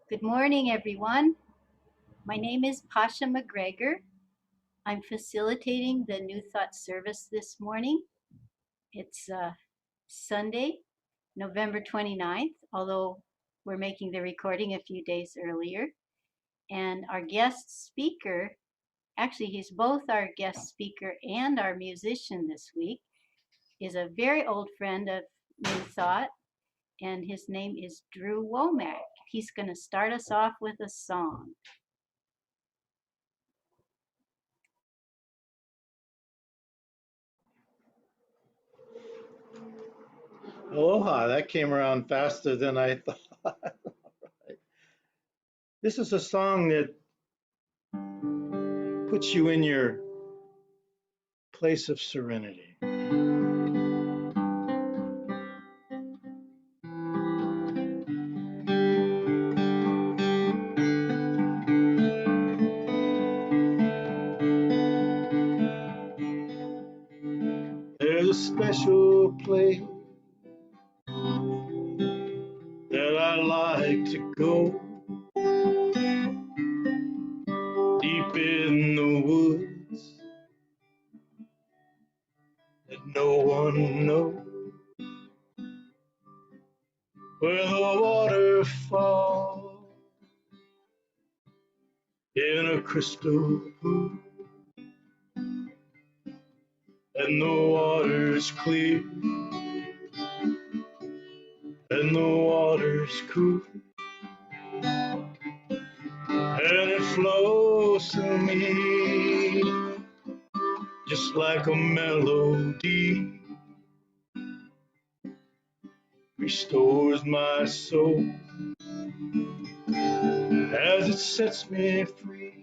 Good morning, everyone. My name is Pasha McGregor. I'm facilitating the New Thought service this morning. It's Sunday, November 29th, although we're making the recording a few days earlier. And our guest speaker, actually, he's both our guest speaker and our musician this week, is a very old friend of New Thought, and his name is Drew Womack. He's going to start us off with a song. Aloha, that came around faster than I thought. This is a song that puts you in your place of serenity. There's a special place that I like to go, deep in the woods that no one knows, where the water falls in a crystal pool, and the water's clear, and the water's cool, and it flows through me just like a melody, restores my soul as it sets me free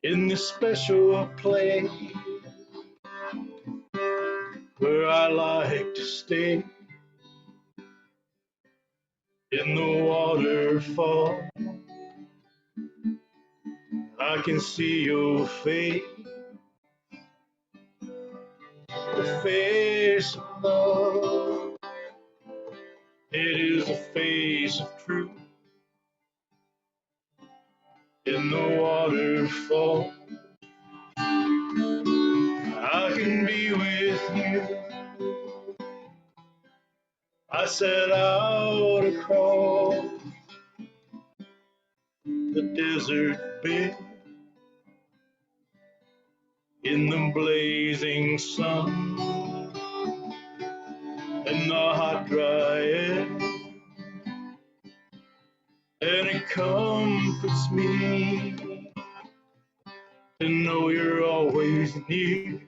in this special place where I like to stay. In the waterfall, I can see your face, the face of love. It is the face of truth. In the waterfall, I can be with you. I set out across the desert bed in the blazing sun and the hot dry air, and it comforts me to know you're always near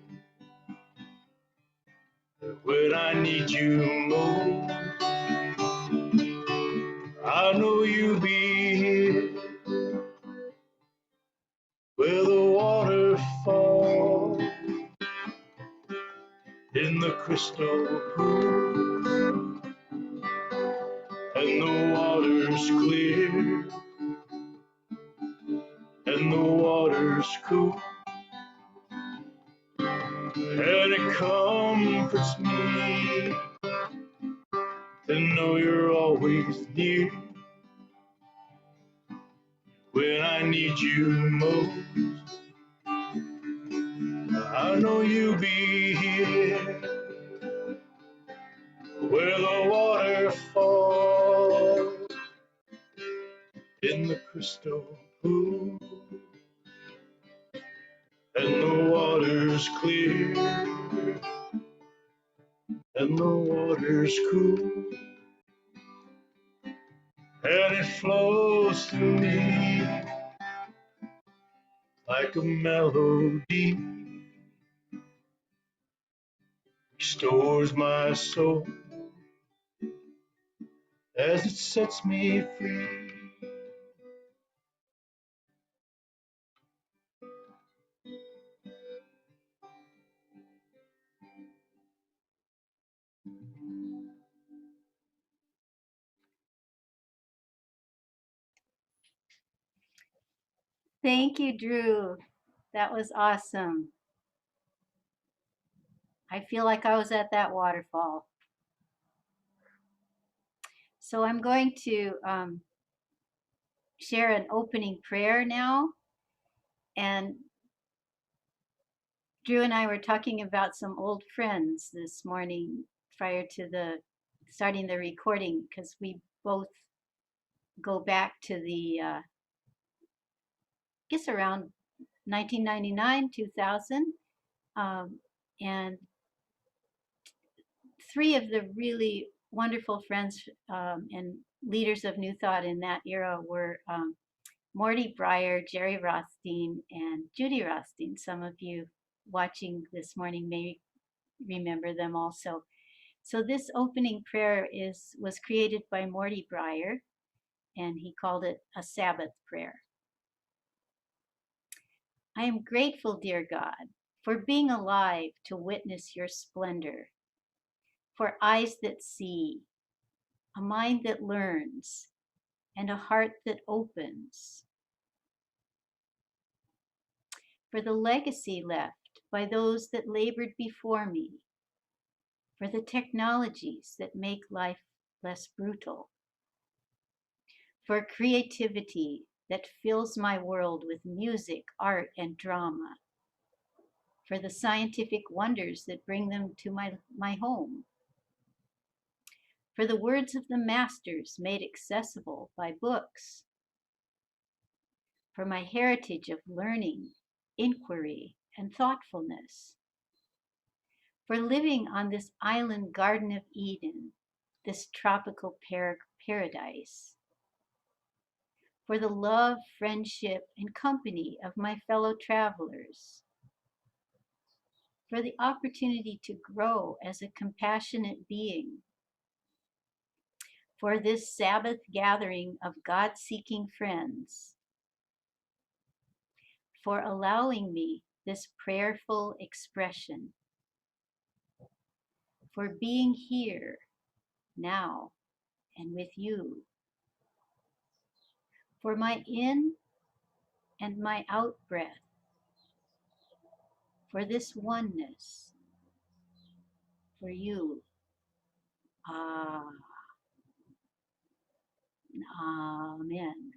when I need you most. I know you'll be here where the water falls in the crystal pool, and the water's clear, and the water's cool, and it comforts me to know you're always near when I need you most. I know you'll be here where the water falls in the crystal pool, and the water's clear, and the water's cool, and it flows through me like a melody, restores my soul as it sets me free. Thank you, Drew. That was awesome. I feel like I was at that waterfall. So I'm going to share an opening prayer now. And Drew and I were talking about some old friends this morning prior to the starting the recording because we both go back to the I guess around 1999, 2000, and three of the really wonderful friends and leaders of New Thought in that era were Morty Breyer, Jerry Rothstein, and Judy Rothstein. Some of you watching this morning may remember them also. So this opening prayer was created by Morty Breyer, and he called it a Sabbath prayer. I am grateful, dear God, for being alive to witness your splendor, for eyes that see, a mind that learns, and a heart that opens, for the legacy left by those that labored before me, for the technologies that make life less brutal, for creativity that fills my world with music, art, and drama, for the scientific wonders that bring them to my home, for the words of the masters made accessible by books, for my heritage of learning, inquiry, and thoughtfulness, for living on this island Garden of Eden, this tropical paradise, for the love, friendship, and company of my fellow travelers, for the opportunity to grow as a compassionate being, for this Sabbath gathering of God seeking friends, for allowing me this prayerful expression, for being here now and with you, for my in and my out breath, for this oneness, for you. Ah, amen.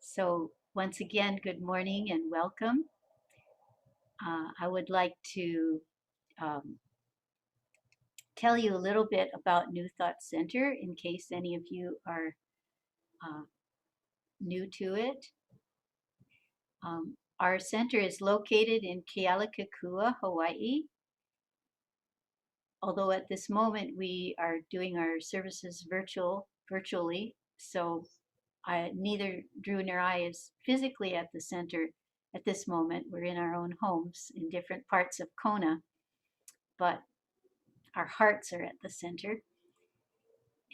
So, once again, good morning and welcome. I would like to um, tell you a little bit about New Thought Center in case any of you are uh, new to it. Our center is located in Kealakekua, Hawaii. Although at this moment we are doing our services virtually, so neither Drew nor I is physically at the center at this moment. We're in our own homes in different parts of Kona, but our hearts are at the center.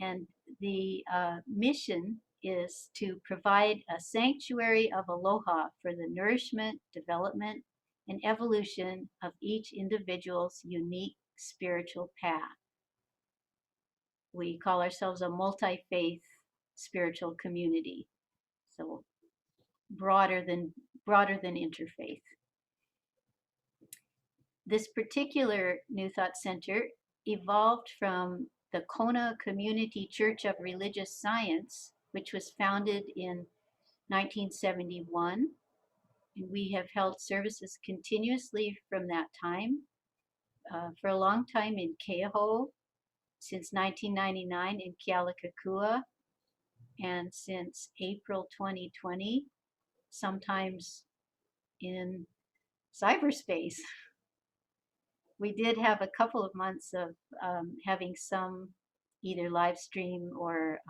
And the mission is to provide a sanctuary of aloha for the nourishment, development, and evolution of each individual's unique spiritual path. We call ourselves a multi-faith spiritual community, so broader than interfaith. This particular New Thought Center evolved from the Kona Community Church of Religious Science, which was founded in 1971. And we have held services continuously from that time. For a long time in Keaho, since 1999 in Kealakekua, and since April 2020, sometimes in cyberspace. We did have a couple of months of having some either live stream or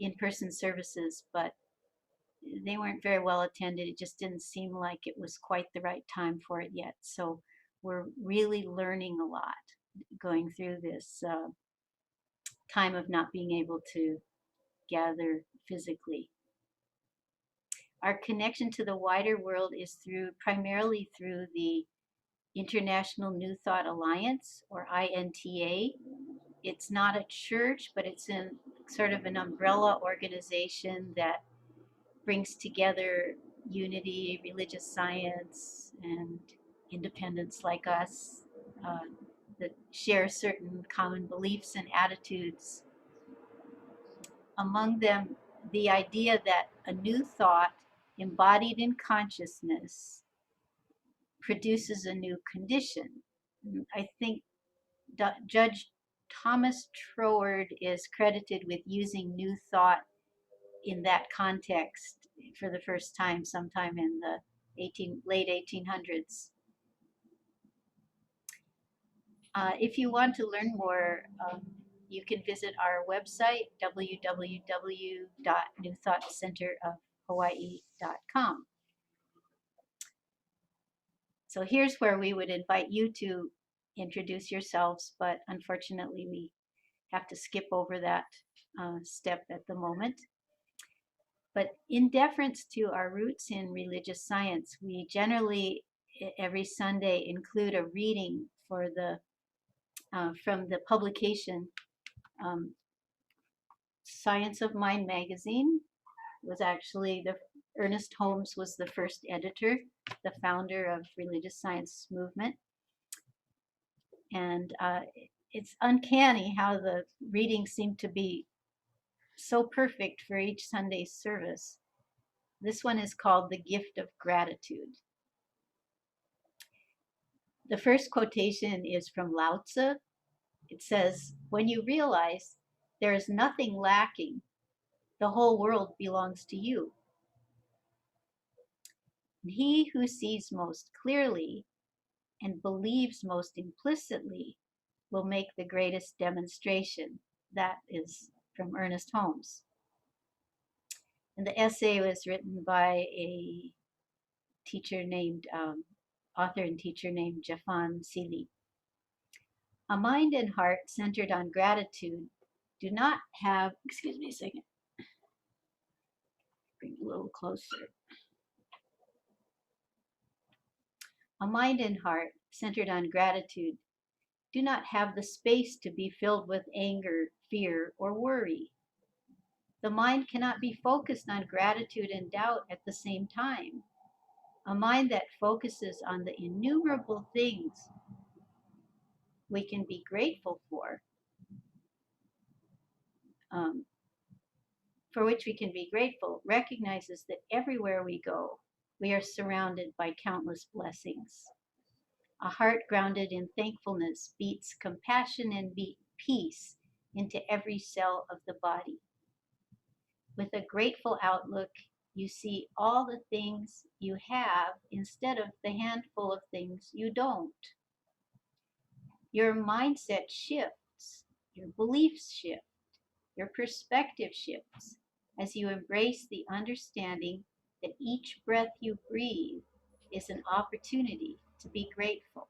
in-person services, but they weren't very well attended. It just didn't seem like it was quite the right time for it yet. So we're really learning a lot going through this time of not being able to gather physically. Our connection to the wider world is primarily through the International New Thought Alliance, or INTA. It's not a church, but it's in sort of an umbrella organization that brings together unity, religious science, and independents like us. that share certain common beliefs and attitudes. Among them, the idea that a new thought embodied in consciousness produces a new condition. I think Judge Thomas Troward is credited with using new thought in that context for the first time sometime in the late 1800s. If you want to learn more, you can visit our website, www.newthoughtcenterofhawaii.com. So here's where we would invite you to introduce yourselves, but unfortunately we have to skip over that step at the moment. But in deference to our roots in religious science, we generally every Sunday include a reading for the from the publication Science of Mind magazine. Was actually the Ernest Holmes was the first editor, the founder of religious science movement, and it's uncanny how the readings seem to be so perfect for each Sunday's service. This one is called The Gift of Gratitude. The first quotation is from Lao Tzu. It says, "When you realize there is nothing lacking, the whole world belongs to you. And he who sees most clearly and believes most implicitly will make the greatest demonstration." That is from Ernest Holmes. And the essay was written by a teacher named, author and teacher named Jafan Sili. A mind and heart centered on gratitude do not have, excuse me a second, bring it a little closer. A mind and heart centered on gratitude do not have the space to be filled with anger, fear, or worry. The mind cannot be focused on gratitude and doubt at the same time. A mind that focuses on the innumerable things we can be grateful um, for which we can be grateful, recognizes that everywhere we go, we are surrounded by countless blessings. A heart grounded in thankfulness beats compassion and peace into every cell of the body. With a grateful outlook, you see all the things you have instead of the handful of things you don't. Your mindset shifts, your beliefs shift, your perspective shifts as you embrace the understanding that each breath you breathe is an opportunity to be grateful.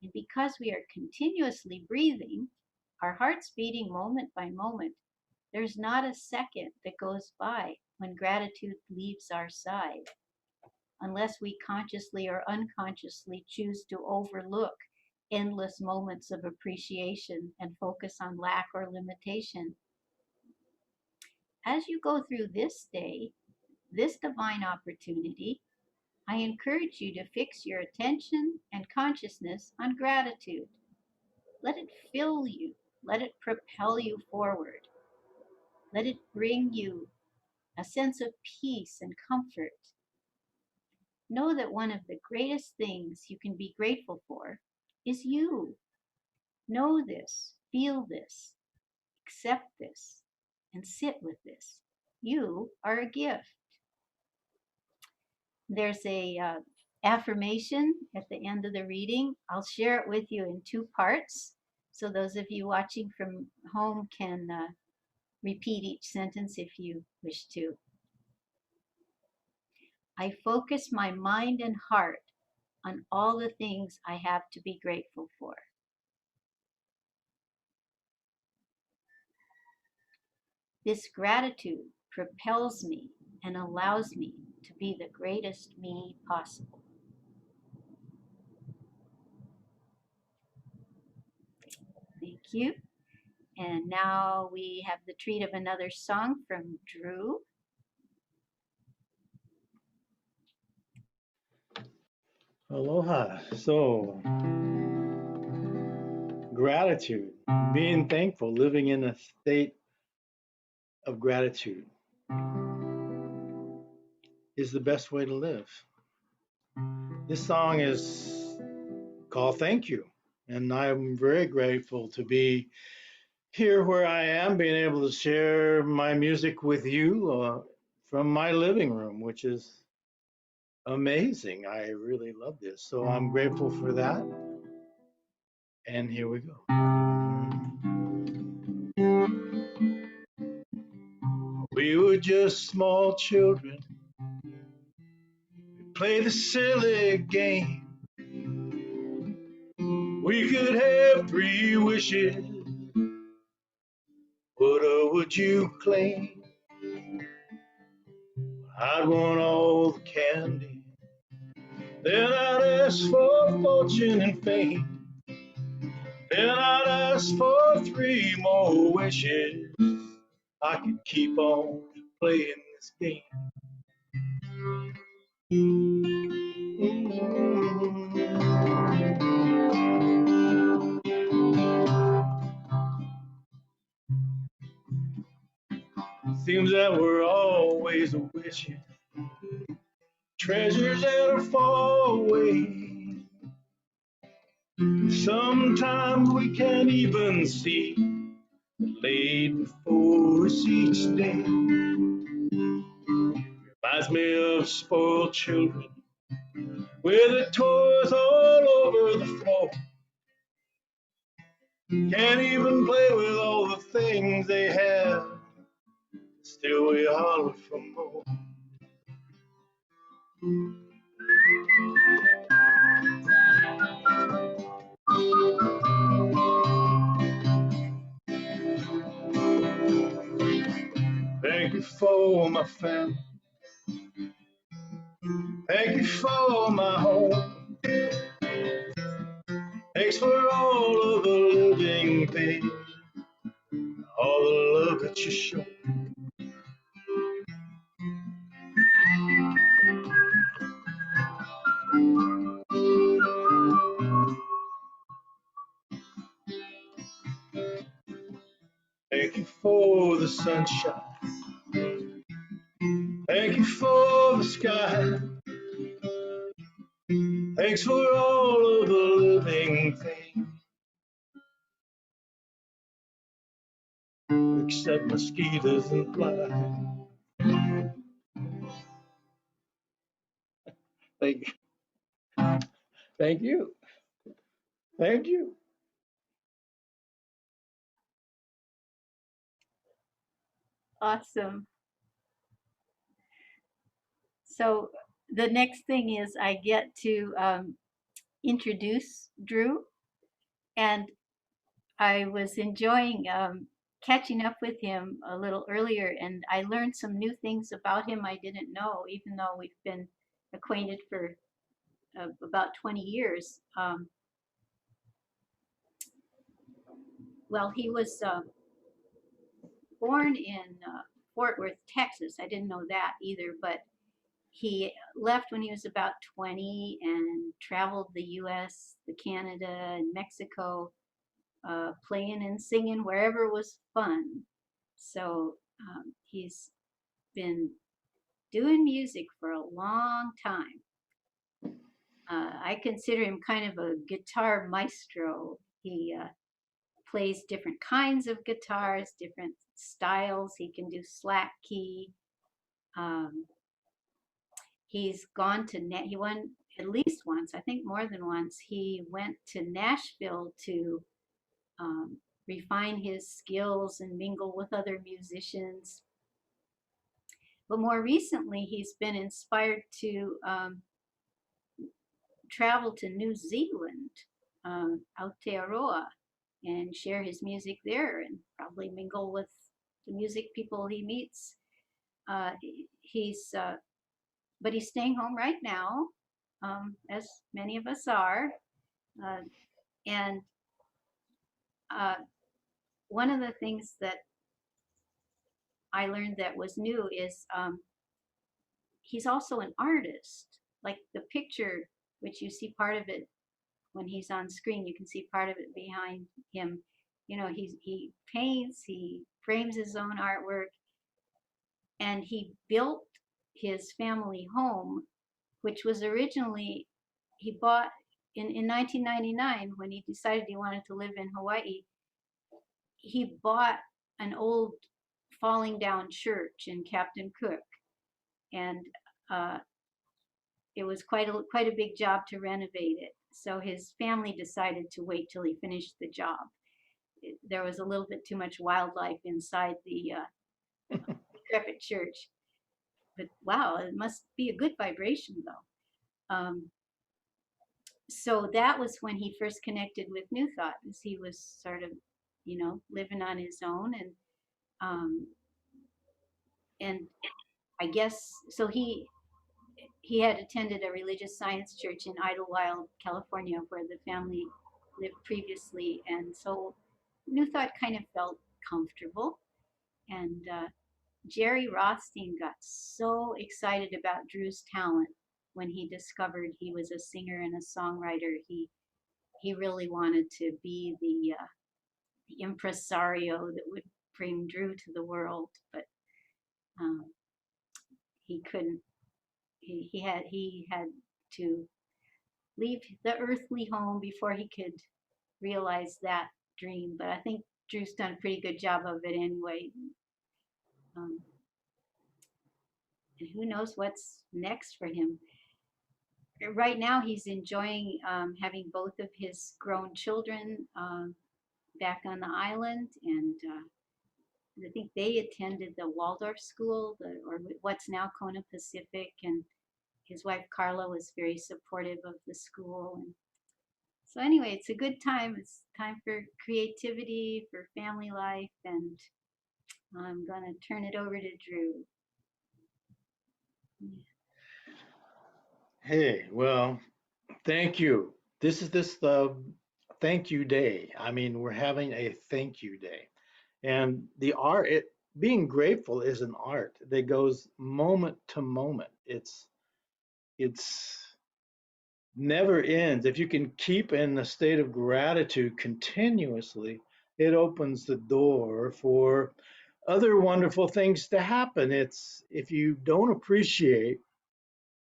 And because we are continuously breathing, our hearts beating moment by moment, there's not a second that goes by when gratitude leaves our side, unless we consciously or unconsciously choose to overlook endless moments of appreciation and focus on lack or limitation. As you go through this day, this divine opportunity, I encourage you to fix your attention and consciousness on gratitude. Let it fill you. Let it propel you forward. Let it bring you a sense of peace and comfort. Know that one of the greatest things you can be grateful for is you. Know this, feel this, accept this, and sit with this. You are a gift. There's a affirmation at the end of the reading. I'll share it with you in two parts, so those of you watching from home can repeat each sentence if you wish to. I focus my mind and heart on all the things I have to be grateful for. This gratitude propels me and allows me to be the greatest me possible. Thank you. And now we have the treat of another song from Drew. Aloha. So Gratitude, being thankful, living in a state of gratitude is the best way to live. This song is called Thank You. And I'm very grateful to be here where I am, being able to share my music with you from my living room, which is amazing. I really love this. So I'm grateful for that. And here we go. We were just small children. We played a silly game. We could have three wishes. What would you claim? I'd want all the candy. Then I'd ask for fortune and fame. Then I'd ask for three more wishes. I could keep on playing this game. Seems that we're always wishing treasures that are far away. Sometimes we can't even see laid before us each day. Reminds me of spoiled children with their toys all over the floor. Can't even play with all the things they have. Still we holler for more. Thank you for my family. Thank you for my home. Thanks for all of the living things, all the love that you show. Thank you for the sunshine. Thank you for the sky. Thanks for all of the living things, except mosquitoes and flies. Thank you. Thank you. Thank you. Awesome. So the next thing is I get to introduce Drew, and I was enjoying catching up with him a little earlier, and I learned some new things about him I didn't know, even though we've been acquainted for about 20 years. Well, he was born in Fort Worth, Texas. I didn't know that either, but he left when he was about 20 and traveled the US, the Canada, and Mexico, playing and singing wherever was fun. So he's been doing music for a long time. I consider him kind of a guitar maestro. He plays different kinds of guitars, different styles. He can do slack key. Um, he's gone to he won at least once, I think more than once. He went to Nashville to refine his skills and mingle with other musicians. But more recently, he's been inspired to travel to New Zealand, Aotearoa, and share his music there and probably mingle with the music people he meets. Uh, he's, but he's staying home right now, as many of us are. Uh, and uh, one of the things that I learned that was new is he's also an artist. Like the picture, which you see part of it when he's on screen. You can see part of it behind him. He paints, he frames his own artwork, and he built his family home, which was originally he bought in 1999 when he decided he wanted to live in Hawaii. He bought an old falling down church in Captain Cook, and uh, it was quite a big job to renovate it. So his family decided to wait till he finished the job. There was a little bit too much wildlife inside the decrepit church, but wow, it must be a good vibration though. So that was when he first connected with New Thought, as he was sort of, living on his own, um, and I guess so. He had attended a religious science church in Idlewild, California, where the family lived previously, and so New Thought kind of felt comfortable. And Jerry Rothstein got so excited about Drew's talent when he discovered he was a singer and a songwriter. He really wanted to be the impresario that would bring Drew to the world, but um, he couldn't. He had to leave the earthly home before he could realize that dream. But I think Drew's done a pretty good job of it anyway. Um, and who knows what's next for him? Right now, he's enjoying having both of his grown children back on the island, and I think they attended the Waldorf school, or what's now Kona Pacific, and his wife Carla was very supportive of the school. And so anyway, it's a good time. It's time for creativity, for family life, and I'm gonna turn it over to Drew. Hey, well, thank you. This is this the thank you day. I mean, we're having a thank you day. And the art, being grateful is an art that goes moment to moment. It's never ends. If you can keep in a state of gratitude continuously, it opens the door for other wonderful things to happen. It's if you don't appreciate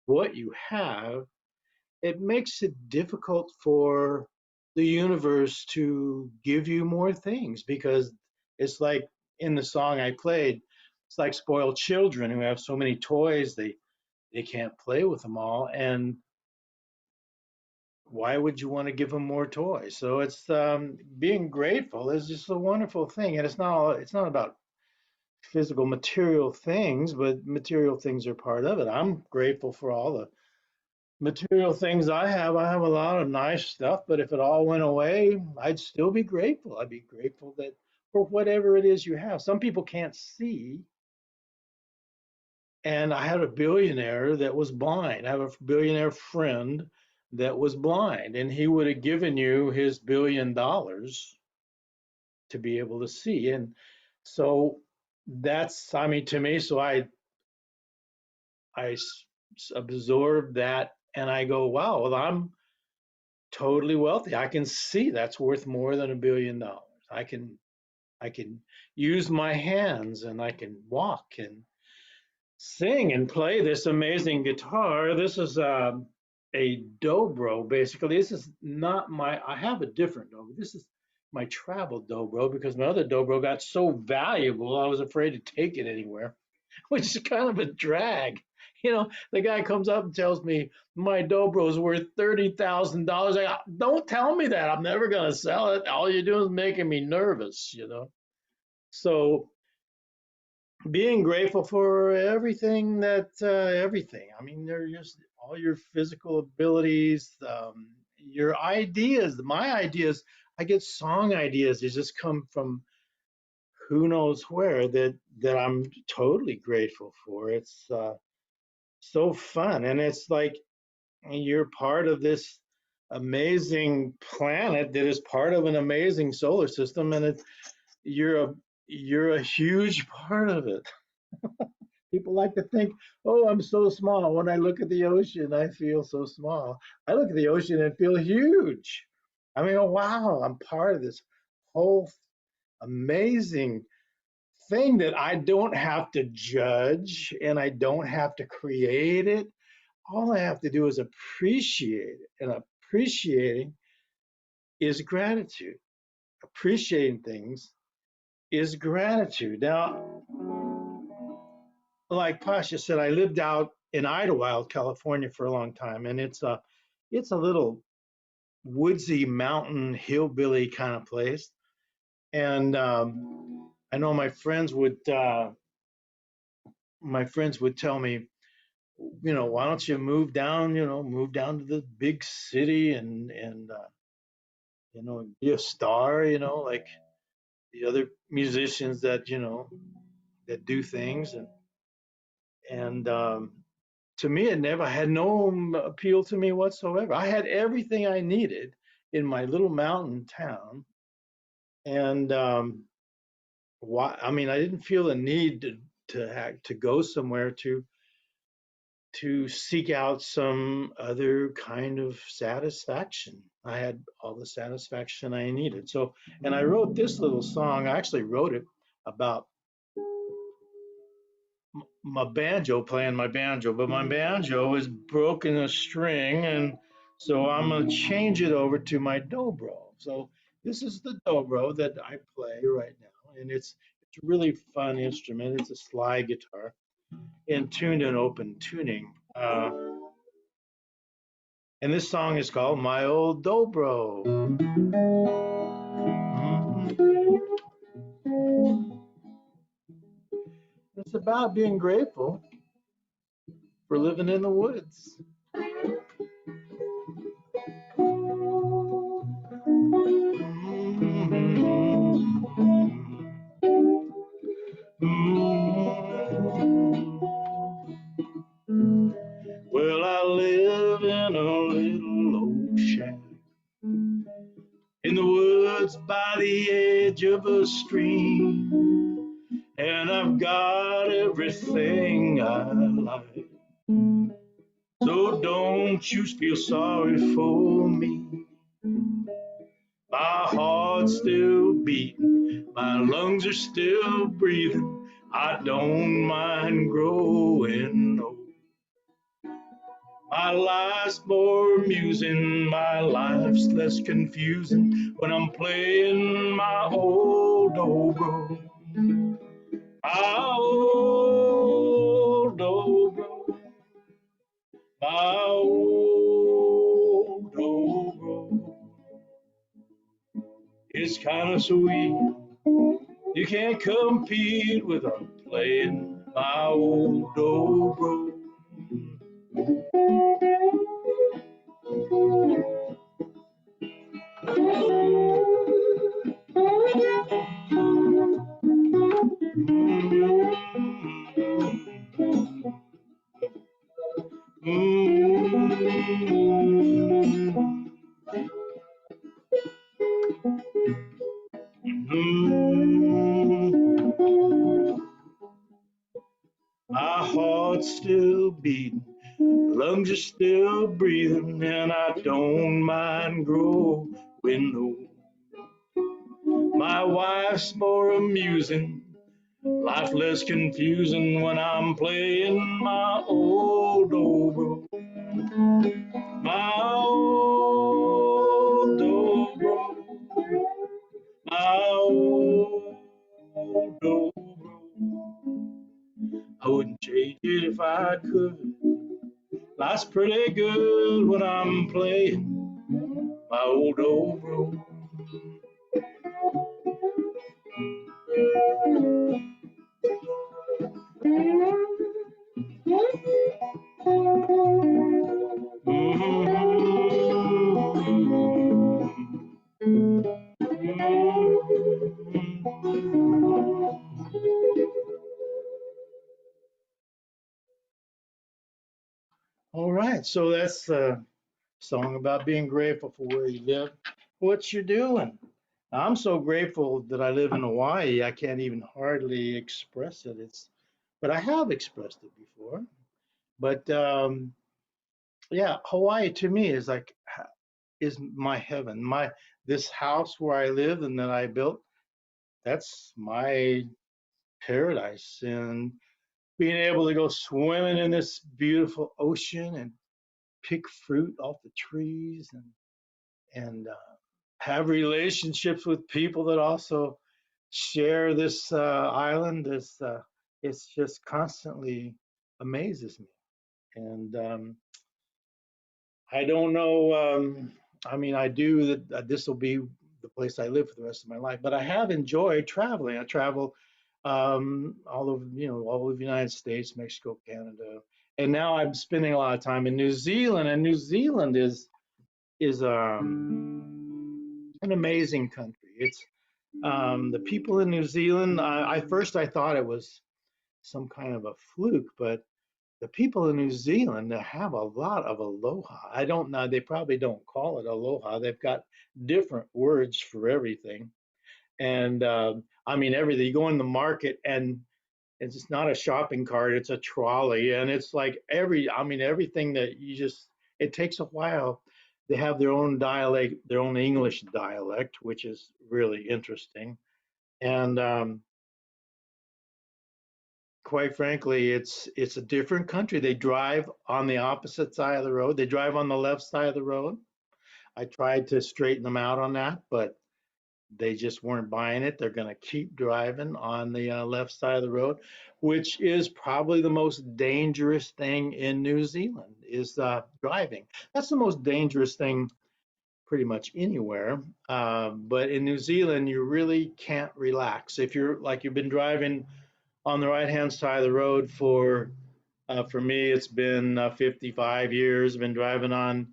what you have, it makes it difficult for the universe to give you more things because it's like in the song I played, it's like spoiled children who have so many toys they can't play with them all, and why would you want to give them more toys? So it's being grateful is just a wonderful thing, and it's not about physical material things, but material things are part of it. I'm grateful for all the material things I have. I have a lot of nice stuff, but if it all went away, I'd still be grateful. I'd be grateful that for whatever it is you have. Some people can't see, and I had a billionaire that was blind. I have a billionaire friend that was blind, and he would have given you his $1 billion to be able to see. And so that's, I mean, to me, so I absorb that and I go, wow, well, I'm totally wealthy. I can see that's worth more than $1 billion. I can use my hands and I can walk and sing and play this amazing guitar. This is a dobro, basically. This is not my, I have a different dobro. This is my travel dobro because my other dobro got so valuable, I was afraid to take it anywhere, which is kind of a drag. The guy comes up and tells me my dobro is worth $30,000. Don't tell me that. I'm never going to sell it. All you're doing is making me nervous. So being grateful for everything. I mean, they're just all your physical abilities, your ideas. My ideas, I get song ideas. They just come from who knows where that I'm totally grateful for. It's so fun, and it's like you're part of this amazing planet that is part of an amazing solar system, and you're a huge part of it. People like to think, oh, I'm so small. When I look at the ocean, I feel so small. I look at the ocean and feel huge. I mean, oh, wow, I'm part of this whole amazing thing that I don't have to judge and I don't have to create it. All I have to do is appreciate it. And appreciating is gratitude. Appreciating things is gratitude. Now, like Pasha said, I lived out in Idlewild, California for a long time, and it's a little woodsy mountain hillbilly kind of place. And I know my friends would tell me, why don't you move down, move down to the big city and be a star, like the other musicians that that do things and to me it never had no appeal to me whatsoever. I had everything I needed in my little mountain town, and why? I mean, I didn't feel a need to go somewhere to seek out some other kind of satisfaction. I had all the satisfaction I needed. So, and I wrote this little song. I actually wrote it about my banjo, playing my banjo, but my banjo is broken a string, and so I'm gonna change it over to my dobro. So this is the dobro that I play right now, and it's a really fun instrument. It's a slide guitar and tuned in open tuning. And this song is called My Old Dobro. Mhm. It's about being grateful for living in the woods. Well, I live in a little old shack in the woods by the edge of a stream, and I've got everything I like. So don't you feel sorry for me. My heart's still beating, my lungs are still breathing. I don't mind growing old. My life's more amusing, my life's less confusing when I'm playing my old dobro. My old dobro, my old dobro. It's kind of sweet. You can't compete with playing my old dobro. My heart's still beating, lungs are still breathing, and I don't mind growing old. My wife's more amusing, life less confusing when I'm playing my old dobro. My old dobro, my old dobro. I wouldn't change it if I could. Life's pretty good when I'm playing my old dobro. All right, so that's a song about being grateful for where you live, what you're doing. I'm so grateful that I live in Hawaii. I can't even hardly express it. but I have expressed it before. But yeah, Hawaii to me is like is my heaven. My this house where I live and that I built, that's my paradise. And being able to go swimming in this beautiful ocean and pick fruit off the trees and have relationships with people that also share this island is it's just constantly amazes me. And I don't know. I mean, I do that. This will be the place I live for the rest of my life. But I have enjoyed traveling. I travel all over, all over the United States, Mexico, Canada, and now I'm spending a lot of time in New Zealand. And New Zealand is an amazing country. It's the people in New Zealand. I first I thought it was some kind of a fluke, but the people in New Zealand have a lot of aloha. I don't know. They probably don't call it aloha. They've got different words for everything. And I mean, everything. You go in the market and it's just not a shopping cart, it's a trolley. And it's like I mean, everything that you just, it takes a while. They have their own dialect, their own English dialect, which is really interesting. And quite frankly, it's a different country. They drive on the opposite side of the road. They drive on the left side of the road. I tried to straighten them out on that, but they just weren't buying it. They're going to keep driving on the left side of the road, which is probably the most dangerous thing in New Zealand is driving. That's the most dangerous thing pretty much anywhere. But in New Zealand, you really can't relax. If you're like you've been driving on the right hand side of the road for me, it's been 55 years. I've been driving on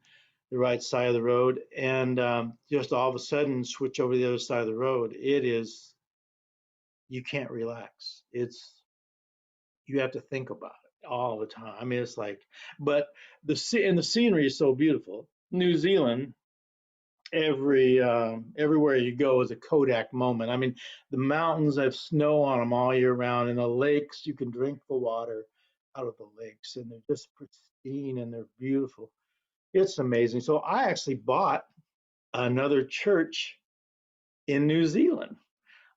the right side of the road, and just all of a sudden switch over to the other side of the road. It is you can't relax. It's you have to think about it all the time. I mean, it's like, but the scenery is so beautiful. New Zealand, everywhere you go is a Kodak moment. I mean, the mountains have snow on them all year round, and the lakes you can drink the water out of the lakes, and they're just pristine and they're beautiful. It's amazing. So I actually bought another church in New Zealand.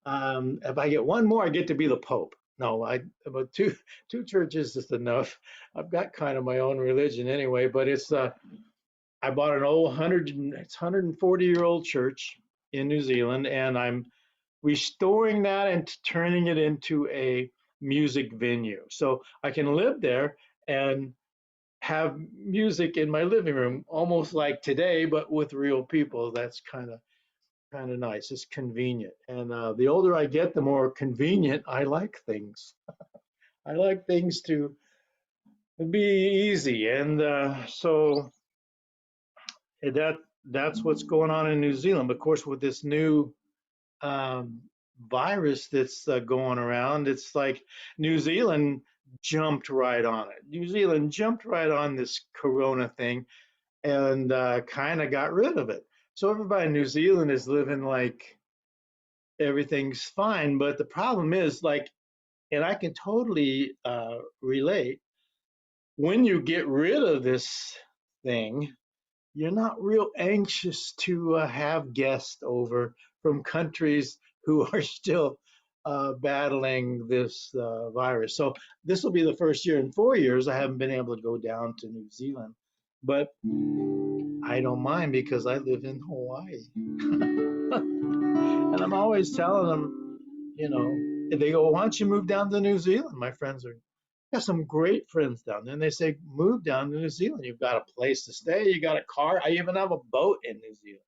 If I get one more, I get to be the Pope. No, I about two churches is enough. I've got kind of my own religion anyway, but it's I bought an old 140-year-old church in New Zealand, and I'm restoring that and turning it into a music venue. So I can live there and have music in my living room, almost like today, but with real people. That's kind of nice. It's convenient, and the older I get, the more convenient I like things. I like things to be easy, and so that that's what's going on in New Zealand. Of course, with this new um, virus that's going around, it's like New Zealand jumped right on it. New Zealand jumped right on this Corona thing and kind of got rid of it. So everybody in New Zealand is living like everything's fine. But the problem is, like, and I can totally relate, when you get rid of this thing, you're not real anxious to have guests over from countries who are still battling this virus. So this will be the first year in 4 years I haven't been able to go down to New Zealand, but I don't mind because I live in Hawaii. And I'm always telling them, they go, why don't you move down to New Zealand? My friends are, got some great friends down there. And they say, move down to New Zealand. You've got a place to stay. You got a car. I even have a boat in New Zealand.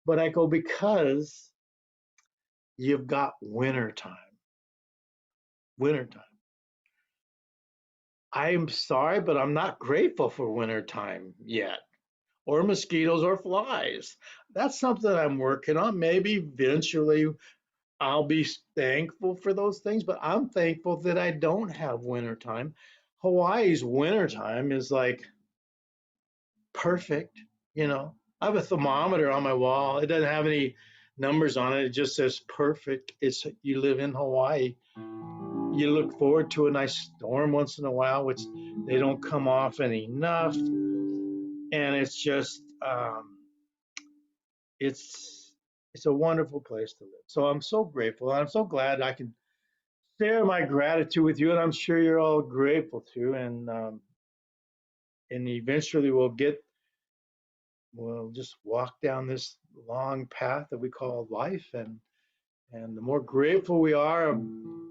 But I go, because you've got winter time. Winter time. I'm sorry, but I'm not grateful for winter time yet, or mosquitoes or flies. That's something I'm working on. Maybe eventually I'll be thankful for those things, but I'm thankful that I don't have winter time. Hawaii's winter time is like perfect, you know. I have a thermometer on my wall. It doesn't have any numbers on it. It just says perfect. It's you live in Hawaii. you look forward to a nice storm once in a while, which they don't come often enough. And it's just, it's it's a wonderful place to live. So I'm so grateful. I'm so glad I can share my gratitude with you, and I'm sure you're all grateful too. And eventually we'll just walk down this long path that we call life, and the more grateful we are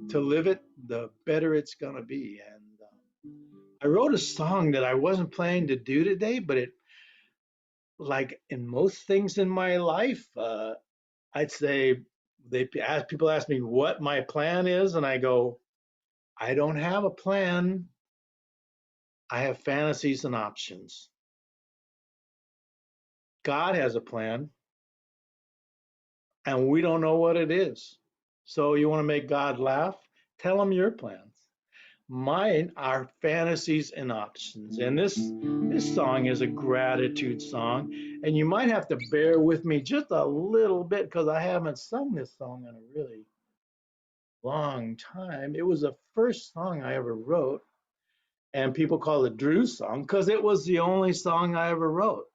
to live it, the better it's gonna be. And I wrote a song that I wasn't planning to do today, but it, like in most things in my life, I'd say people ask me what my plan is, and I go, I don't have a plan. I have fantasies and options. God has a plan, and we don't know what it is. So you want to make God laugh? Tell him your plans. Mine are fantasies and options. And this song is a gratitude song. And you might have to bear with me just a little bit because I haven't sung this song in a really long time. It was the first song I ever wrote, and people call it Drew's song because it was the only song I ever wrote.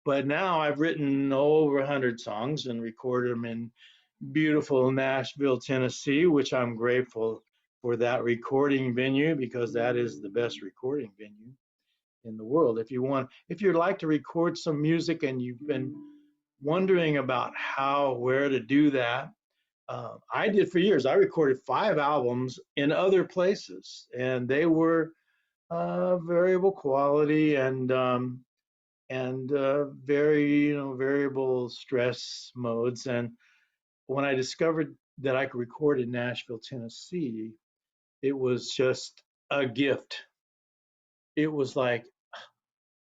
But now I've written over 100 songs and recorded them in beautiful Nashville, Tennessee, which I'm grateful for that recording venue because that is the best recording venue in the world. If you'd like to record some music and you've been wondering about where to do that, I did for years. I recorded 5 albums in other places, and they were variable quality and very variable stress modes. And when I discovered that I could record in Nashville, Tennessee, it was just a gift. It was like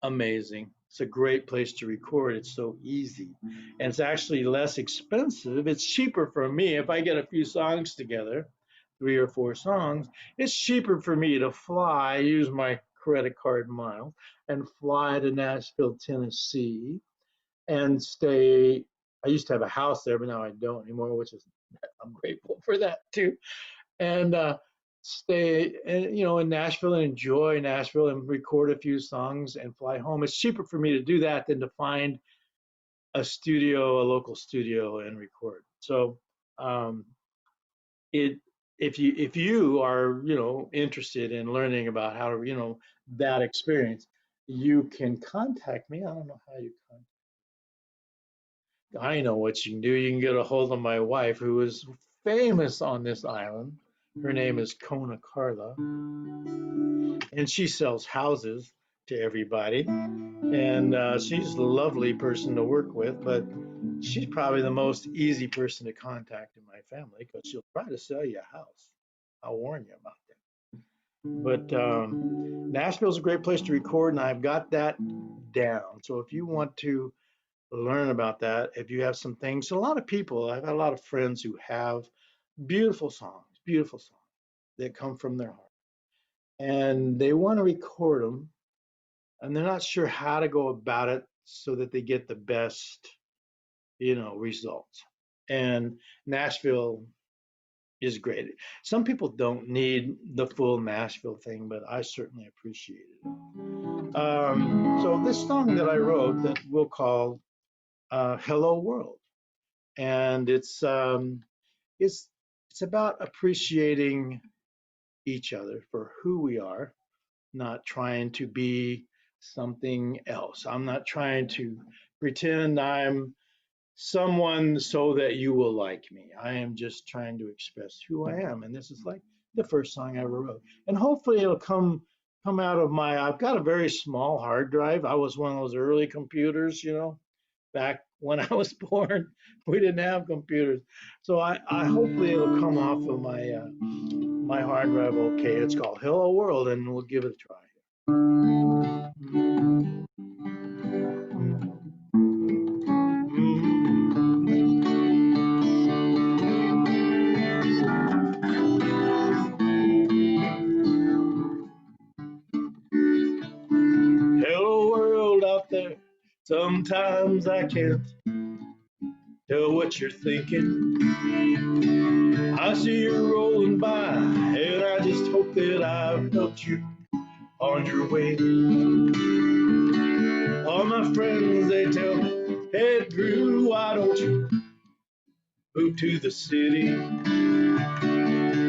amazing. It's a great place to record. It's so easy. And it's actually less expensive. It's cheaper for me if I get a few songs together, 3 or 4 songs. It's cheaper for me to fly, use my credit card miles, and fly to Nashville, Tennessee, and stay. I used to have a house there, but now I don't anymore, which is, I'm grateful for that too. And stay in Nashville and enjoy Nashville and record a few songs and fly home. It's cheaper for me to do that than to find a local studio, and record. So um, it if you are interested in learning about how to that experience, you can contact me. I don't know how you contact. I know what you can do. You can get a hold of my wife, who is famous on this island. Her name is Kona Carla, and she sells houses to everybody. And she's a lovely person to work with, but she's probably the most easy person to contact in my family because she'll try to sell you a house. I'll warn you about that. But Nashville's a great place to record, and I've got that down. So if you want to learn about that, if you have some things, a lot of people, I've had a lot of friends who have beautiful songs that come from their heart, and they want to record them, and they're not sure how to go about it so that they get the best, results. And Nashville is great. Some people don't need the full Nashville thing, but I certainly appreciate it. So this song that I wrote that we'll call "Hello World," and it's it's about appreciating each other for who we are, not trying to be something else. I'm not trying to pretend I'm someone so that you will like me. I am just trying to express who I am. And this is like the first song I ever wrote. And hopefully it'll come out of I've got a very small hard drive. I was one of those early computers, back when I was born. We didn't have computers. So I hopefully it'll come off of my hard drive okay. It's called Hello World, and we'll give it a try. Hello world out there. Sometimes I can't tell what you're thinking. I see you rolling by, and I just hope that I've helped you on your way. All my friends, they tell me, hey Drew, why don't you move to the city?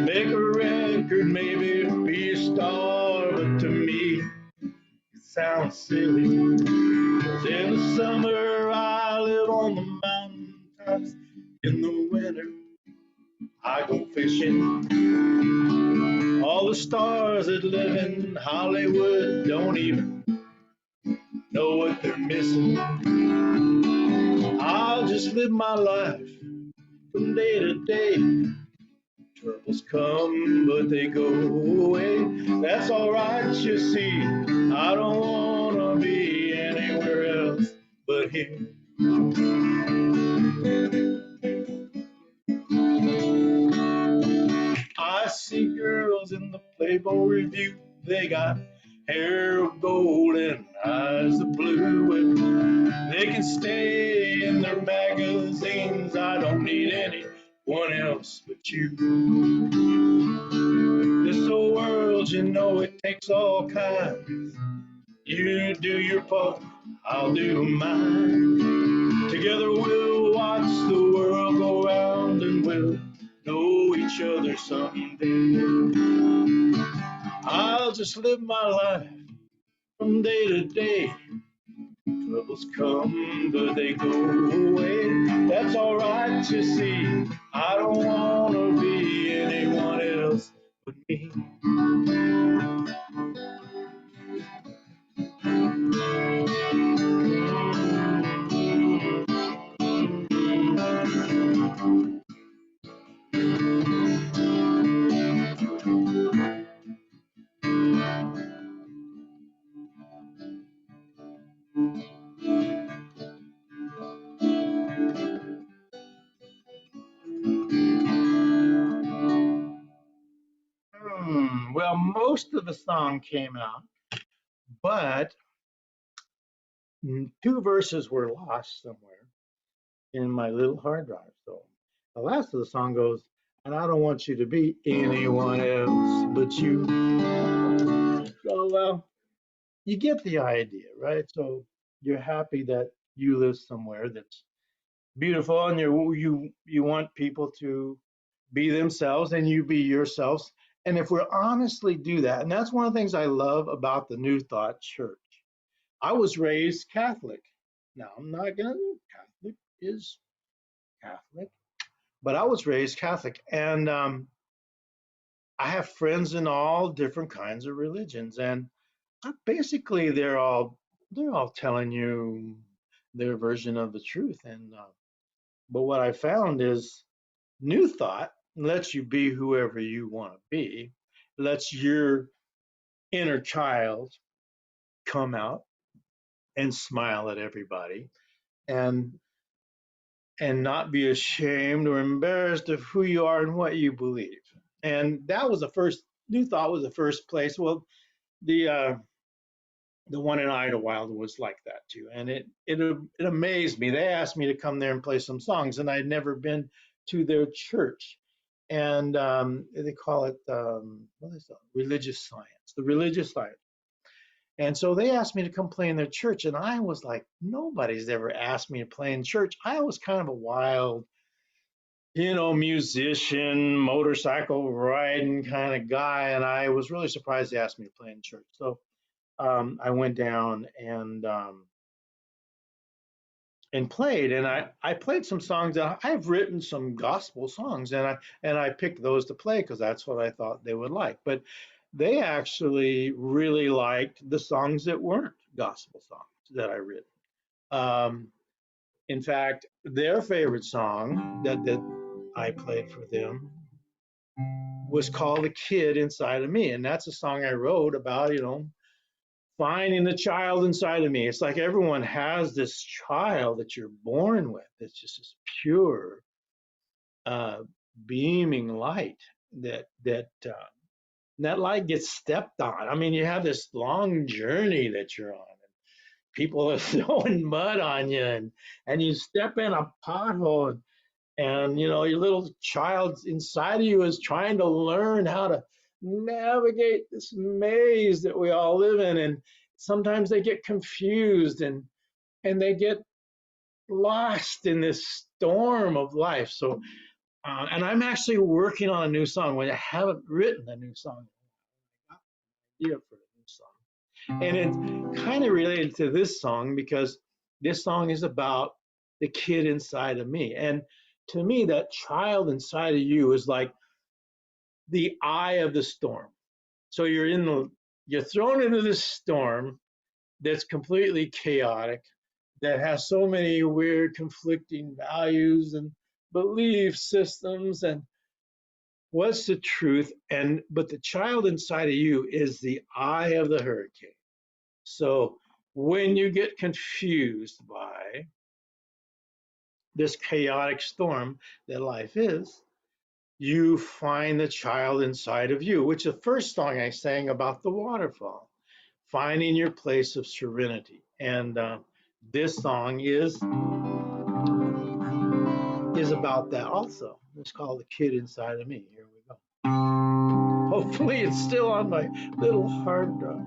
Make a record, maybe be a star, but to me, it sounds silly. 'Cause in the summer, I live on the mountain tops. In the winter, I go fishing. All the stars that live in Hollywood don't even know what they're missing. I'll just live my life from day to day. Troubles come, but they go away. That's alright, you see. I don't wanna be anywhere else but here. I see girls in the Playboy Review. They got hair of gold and eyes of blue. And they can stay in their magazines. I don't need anyone else but you. This old world, you know, it takes all kinds. You do your part, I'll do mine. Together we'll watch the world go round and we'll know each other someday. I'll just live my life from day to day. Troubles come, but they go away. That's alright, you see. I don't wanna be anyone else but me. Well, most of the song came out, but two verses were lost somewhere in my little hard drive. So the last of the song goes, and I don't want you to be anyone else but you. So you get the idea, right? So you're happy that you live somewhere that's beautiful, and you want people to be themselves, and you be yourselves. And if we honestly do that, and that's one of the things I love about the New Thought Church. I was raised Catholic. Now I'm not gonna Catholic is Catholic, but I was raised Catholic, and I have friends in all different kinds of religions, and basically they're all telling you their version of the truth. And but what I found is New Thought lets you be whoever you want to be, lets your inner child come out and smile at everybody, and not be ashamed or embarrassed of who you are and what you believe. And that was the first. New Thought was the first place. Well, the one in Idlewild was like that too, and it amazed me. They asked me to come there and play some songs, and I'd never been to their church, and they call it what is that? Religious science, the religious science. And so they asked me to come play in their church, and I was like, nobody's ever asked me to play in church. I was kind of a wild, musician, motorcycle riding kind of guy, and I was really surprised they asked me to play in church. So I went down and played, and I played some songs. That I've written some gospel songs, and I picked those to play because that's what I thought they would like. But they actually really liked the songs that weren't gospel songs that I written. Um, in fact, their favorite song that I played for them was called "The Kid Inside of Me," and that's a song I wrote about, finding the child inside of me. It's like everyone has this child that you're born with. It's just this pure, uh, beaming light that light gets stepped on. I mean, you have this long journey that you're on. People are throwing mud on you, and you step in a pothole, And your little child inside of you is trying to learn how to navigate this maze that we all live in. And sometimes they get confused and they get lost in this storm of life. So, and I'm actually working on a new song. When I haven't written a new song, I got an idea for a new song. And it's kind of related to this song because this song is about the kid inside of me. And to me, that child inside of you is like the eye of the storm. So you're thrown into this storm that's completely chaotic, that has so many weird conflicting values and belief systems and what's the truth. And but the child inside of you is the eye of the hurricane. So when you get confused by this chaotic storm that life is, you find the child inside of you, which the first song I sang about the waterfall, finding your place of serenity. And this song is about that also. It's called The Kid Inside of Me. Here we go. Hopefully it's still on my little hard drive.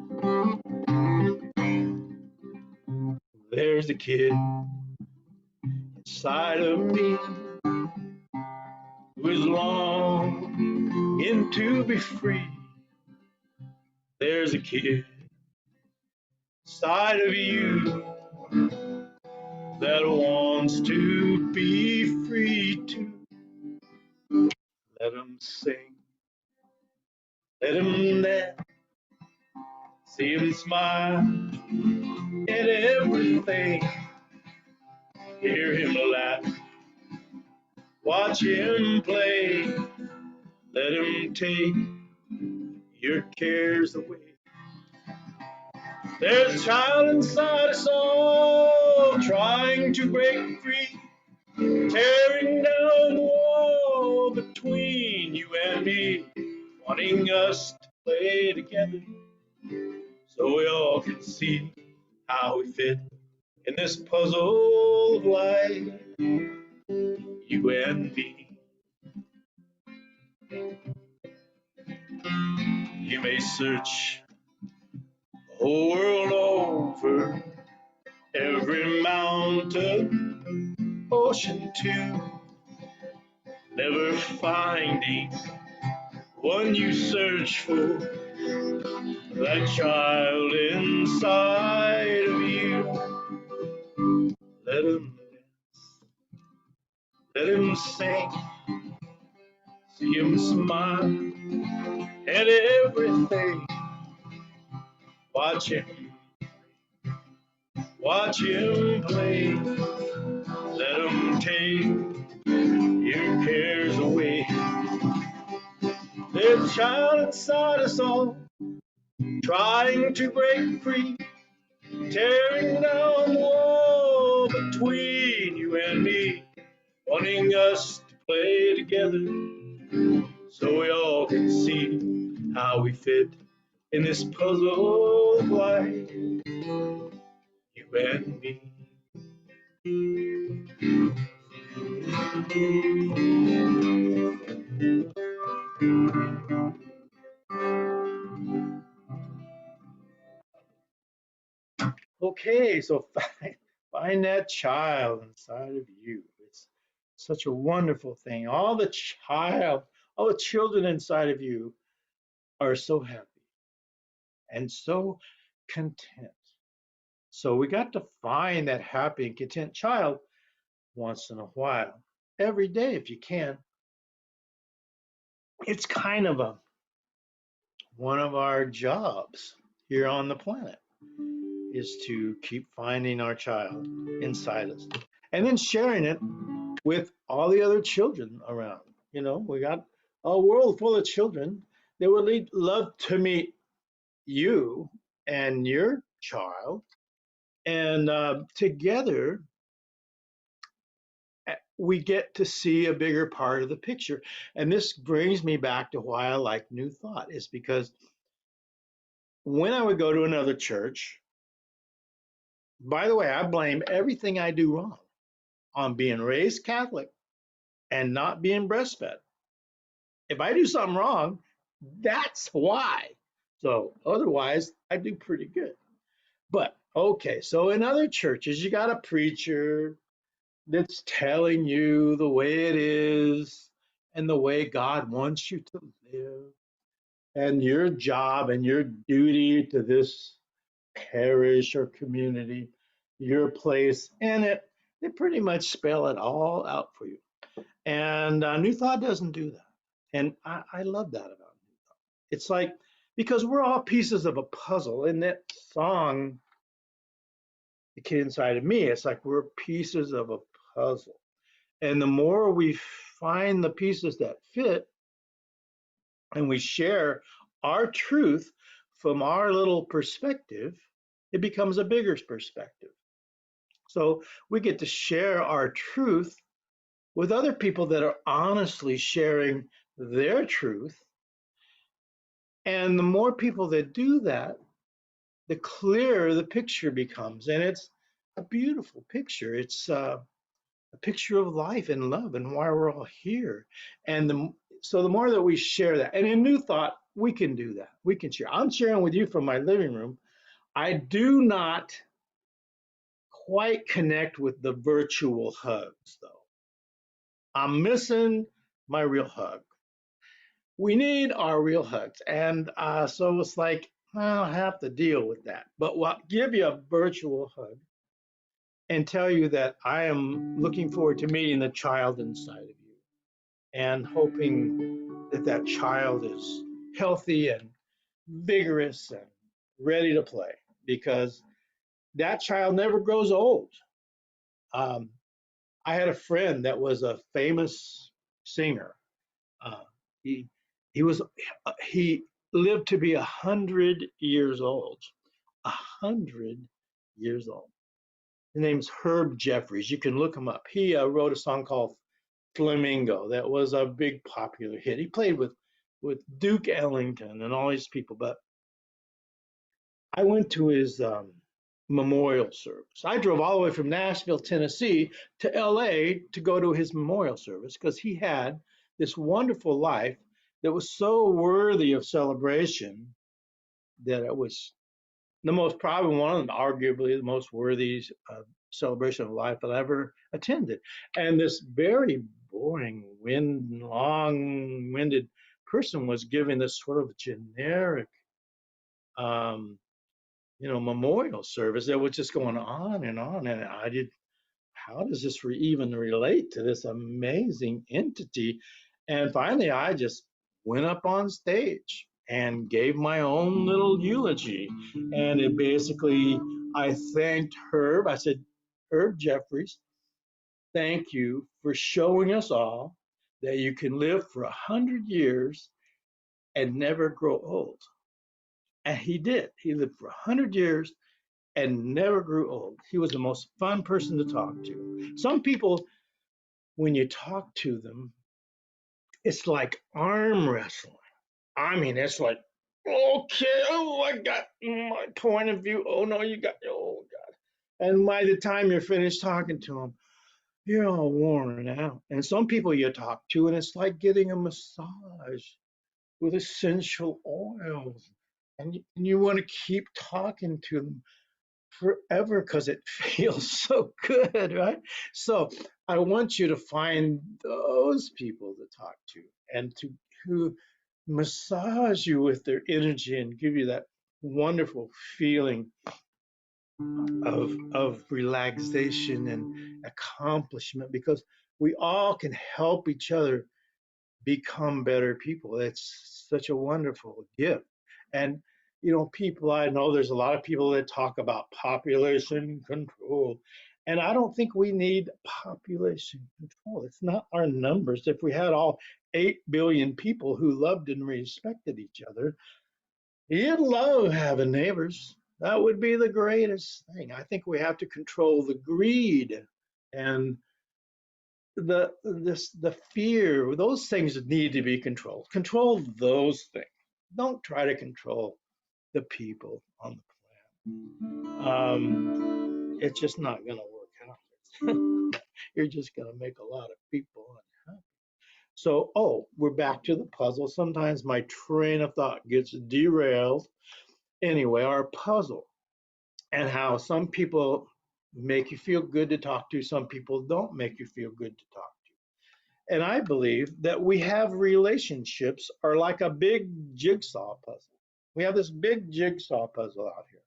There's a kid inside of me who is longing to be free. There's a kid inside of you that wants to be free too. Let him sing, let him dance, see him smile at everything. Hear him laugh, watch him play. Let him take your cares away. There's a child inside us all trying to break free, tearing down the wall between you and me, wanting us to play together so we all can see how we fit in this puzzle of life, you and me. You may search the whole world over, every mountain, ocean too, never finding one you search for, that child inside of you. Let him dance, let him sing, see him smile at everything. Watch him, watch him play. Let him take your cares away. There's a child inside us all, trying to break free, tearing down the wall between you and me, wanting us to play together so we all can see how we fit in this puzzle of life, you and me. Okay, so find that child inside of you. It's such a wonderful thing. All the children inside of you are so happy and so content. So we got to find that happy and content child once in a while, every day if you can. It's kind of one of our jobs here on the planet is to keep finding our child inside us and then sharing it with all the other children around. We got a world full of children that would love to meet you and your child. And together, we get to see a bigger part of the picture. And this brings me back to why I like New Thought, is because when I would go to another church, by the way, I blame everything I do wrong on being raised Catholic and not being breastfed. If I do something wrong, that's why. So otherwise, I do pretty good. But okay, so in other churches, you got a preacher that's telling you the way it is and the way God wants you to live, and your job and your duty to this parish or community, your place in it. They pretty much spell it all out for you. And New Thought doesn't do that. And I love that about New Thought. It's like, because we're all pieces of a puzzle. In that song, The Kid Inside of Me, it's like we're pieces of a puzzle. And the more we find the pieces that fit and we share our truth from our little perspective, it becomes a bigger perspective. So we get to share our truth with other people that are honestly sharing their truth. And the more people that do that, the clearer the picture becomes. And it's a beautiful picture. It's a picture of life and love and why we're all here. And so the more that we share that, and in New Thought, we can do that. We can share. I'm sharing with you from my living room. I do not quite connect with the virtual hugs, though. I'm missing my real hug. We need our real hugs. And so it's like, I'll have to deal with that. But we'll give you a virtual hug and tell you that I am looking forward to meeting the child inside of you and hoping that that child is healthy and vigorous and ready to play, because that child never grows old. Um, I had a friend that was a famous singer. Uh, he he was he lived to be 100 years old. 100 years old. His name's Herb Jeffries. You can look him up. He wrote a song called Flamingo that was a big popular hit. He played with Duke Ellington and all these people. But I went to his memorial service. I drove all the way from Nashville, Tennessee to LA to go to his memorial service because he had this wonderful life that was so worthy of celebration that it was the most, probably one of them, arguably the most worthy celebration of life that I ever attended. And this very boring, long-winded person was giving this sort of generic um, memorial service that was just going on and on. And I did, how does this even relate to this amazing entity? And finally, I just went up on stage and gave my own little eulogy. And it basically, I thanked Herb. I said, Herb Jeffries, thank you for showing us all that you can live for 100 years and never grow old. And he did. He lived for 100 years and never grew old. He was the most fun person to talk to. Some people, when you talk to them, it's like arm wrestling. I mean, it's like, okay, oh, I got my point of view. Oh, no, you got, oh, God. And by the time you're finished talking to them, you're all worn out. And some people you talk to, and it's like getting a massage with essential oils. And you want to keep talking to them forever because it feels so good, right? So I want you to find those people to talk to and to who massage you with their energy and give you that wonderful feeling of relaxation and accomplishment, because we all can help each other become better people. It's such a wonderful gift. And, people, I know there's a lot of people that talk about population control. And I don't think we need population control. It's not our numbers. If we had all 8 billion people who loved and respected each other, you'd love having neighbors. That would be the greatest thing. I think we have to control the greed and the fear. Those things need to be controlled. Control those things. Don't try to control the people on the planet. It's just not going to work out. You're just going to make a lot of people unhappy. So, oh, we're back to the puzzle. Sometimes my train of thought gets derailed. Anyway, our puzzle and how some people make you feel good to talk to, some people don't make you feel good to talk to. And I believe that we have relationships are like a big jigsaw puzzle. We have this big jigsaw puzzle out here.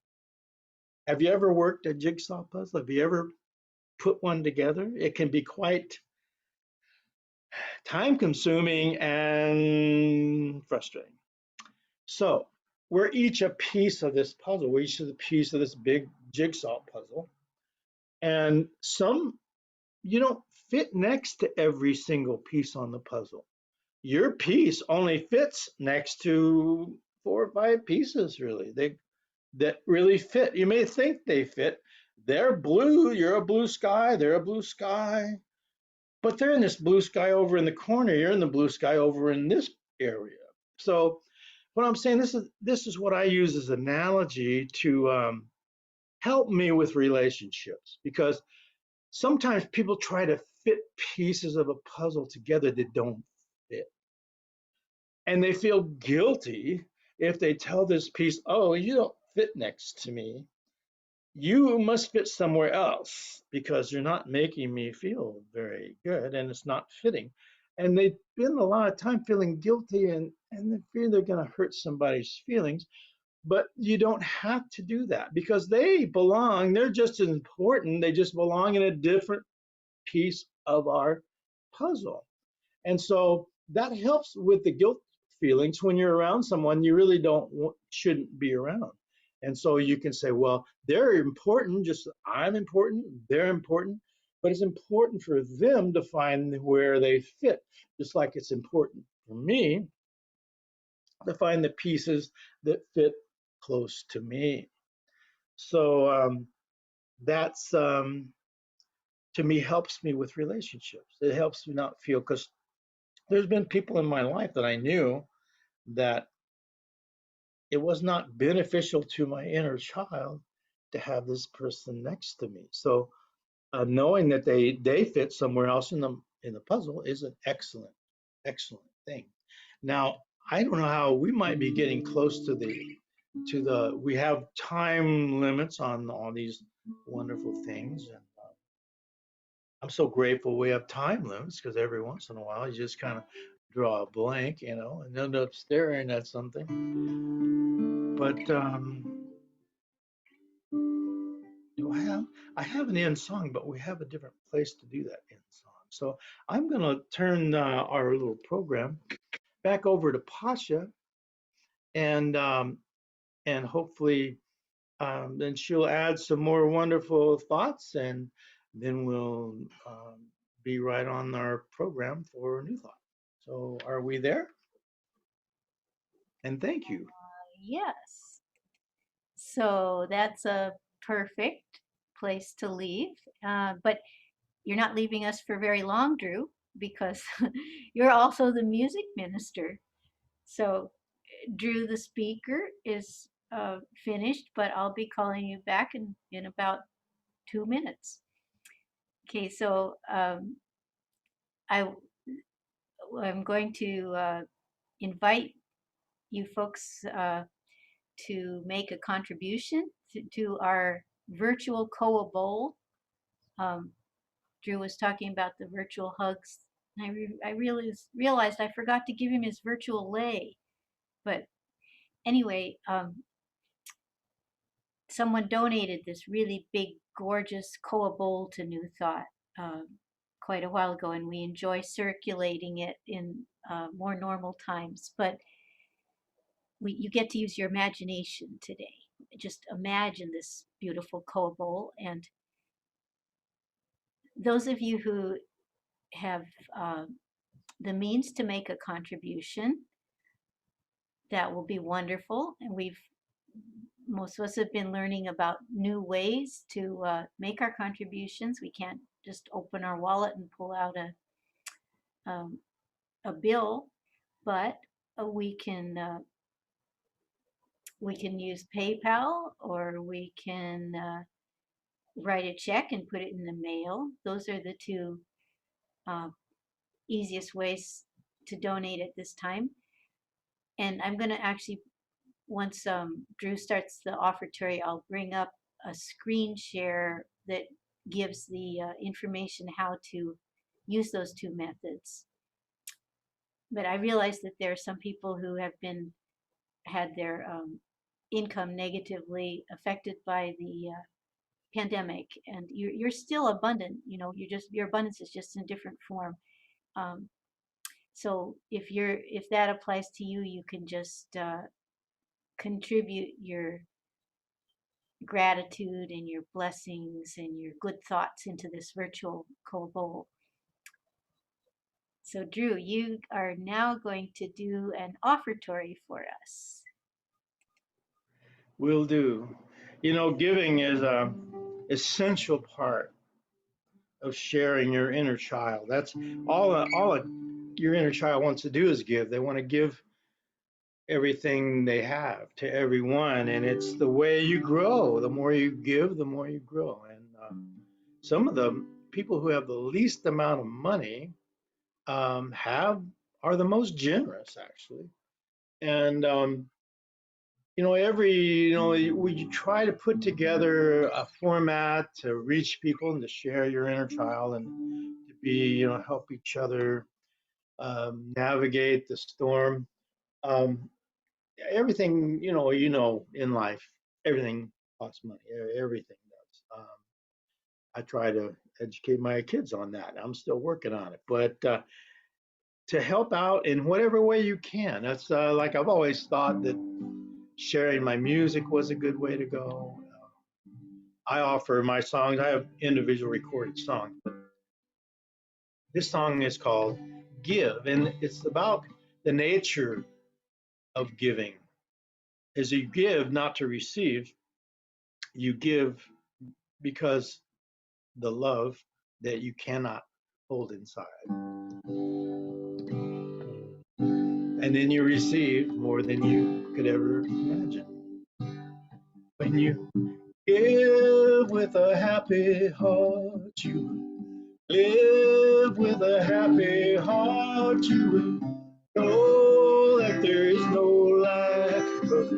Have you ever worked a jigsaw puzzle? Have you ever put one together? It can be quite time consuming and frustrating. So, we're each a piece of this puzzle. We're each a piece of this big jigsaw puzzle. And some you don't fit next to every single piece on the puzzle. Your piece only fits next to 4 or 5 pieces, really. They that really fit. You may think they fit. They're blue. You're a blue sky. They're a blue sky. But they're in this blue sky over in the corner. You're in the blue sky over in this area. So what I'm saying, this is what I use as an analogy to help me with relationships, because sometimes people try to fit pieces of a puzzle together that don't fit. And they feel guilty if they tell this piece, oh, you don't fit next to me. You must fit somewhere else because you're not making me feel very good and it's not fitting. And they spend a lot of time feeling guilty and they fear they're going to hurt somebody's feelings. But you don't have to do that because they belong. They're just as important. They just belong in a different piece of our puzzle. And so that helps with the guilt feelings when you're around someone you really don't shouldn't be around. And so you can say, well, they're important, just I'm important, they're important, but it's important for them to find where they fit, just like it's important for me to find the pieces that fit close to me. So that's to me helps me with relationships. It helps me not feel, because there's been people in my life that I knew that it was not beneficial to my inner child to have this person next to me. So knowing that they fit somewhere else in the puzzle is an excellent thing. Now I don't know how we might be getting close to the we have time limits on all these wonderful things, and I'm so grateful we have time limits, because every once in a while you just kind of draw a blank, and end up staring at something. But do I have an end song, but we have a different place to do that end song. So I'm going to turn our little program back over to Pasha, and hopefully then she'll add some more wonderful thoughts, and then we'll be right on our program for a new thought. So are we there? And thank you. Yes. So that's a perfect place to leave. But you're not leaving us for very long, Drew, because you're also the music minister. So Drew, the speaker, is finished, but I'll be calling you back in about 2 minutes. Okay, so I, I'm going to invite you folks to make a contribution to our virtual Koa Bowl. Um, Drew was talking about the virtual hugs. I realized I forgot to give him his virtual lei. But anyway, someone donated this really big, gorgeous Koa bowl to New Thought quite a while ago, and we enjoy circulating it in more normal times. But you get to use your imagination today. Just imagine this beautiful Koa bowl. And those of you who have the means to make a contribution, that will be wonderful. And most of us have been learning about new ways to make our contributions. We can't just open our wallet and pull out a bill, but we can use PayPal, or we can write a check and put it in the mail. Those are the two uh, easiest ways to donate at this time. And I'm going to actually, once Drew starts the offertory, I'll bring up a screen share that gives the information how to use those two methods. But I realize that there are some people who have had their income negatively affected by the pandemic, and you're still abundant. You know, your abundance is just in a different form. Um, so if that applies to you, you can just contribute your gratitude and your blessings and your good thoughts into this virtual bowl. So Drew, you are now going to do an offertory for us. Will do. You know, giving is a essential part of sharing your inner child. That's all your inner child wants to do is give. They want to give everything they have to everyone, and it's the way you grow. The more you give, the more you grow. And some of the people who have the least amount of money have are the most generous, actually. And we try to put together a format to reach people and to share your inner child and to help each other navigate the storm. Um, everything, in life, everything costs money. Everything does. I try to educate my kids on that. I'm still working on it, but to help out in whatever way you can. That's like I've always thought that sharing my music was a good way to go. I offer my songs. I have individual recorded songs, but this song is called Give, and it's about the nature of giving. As you give, not to receive, you give because the love that you cannot hold inside. And then you receive more than you could ever imagine. When you give with a happy heart, you live with a happy heart, you know that there is no lack of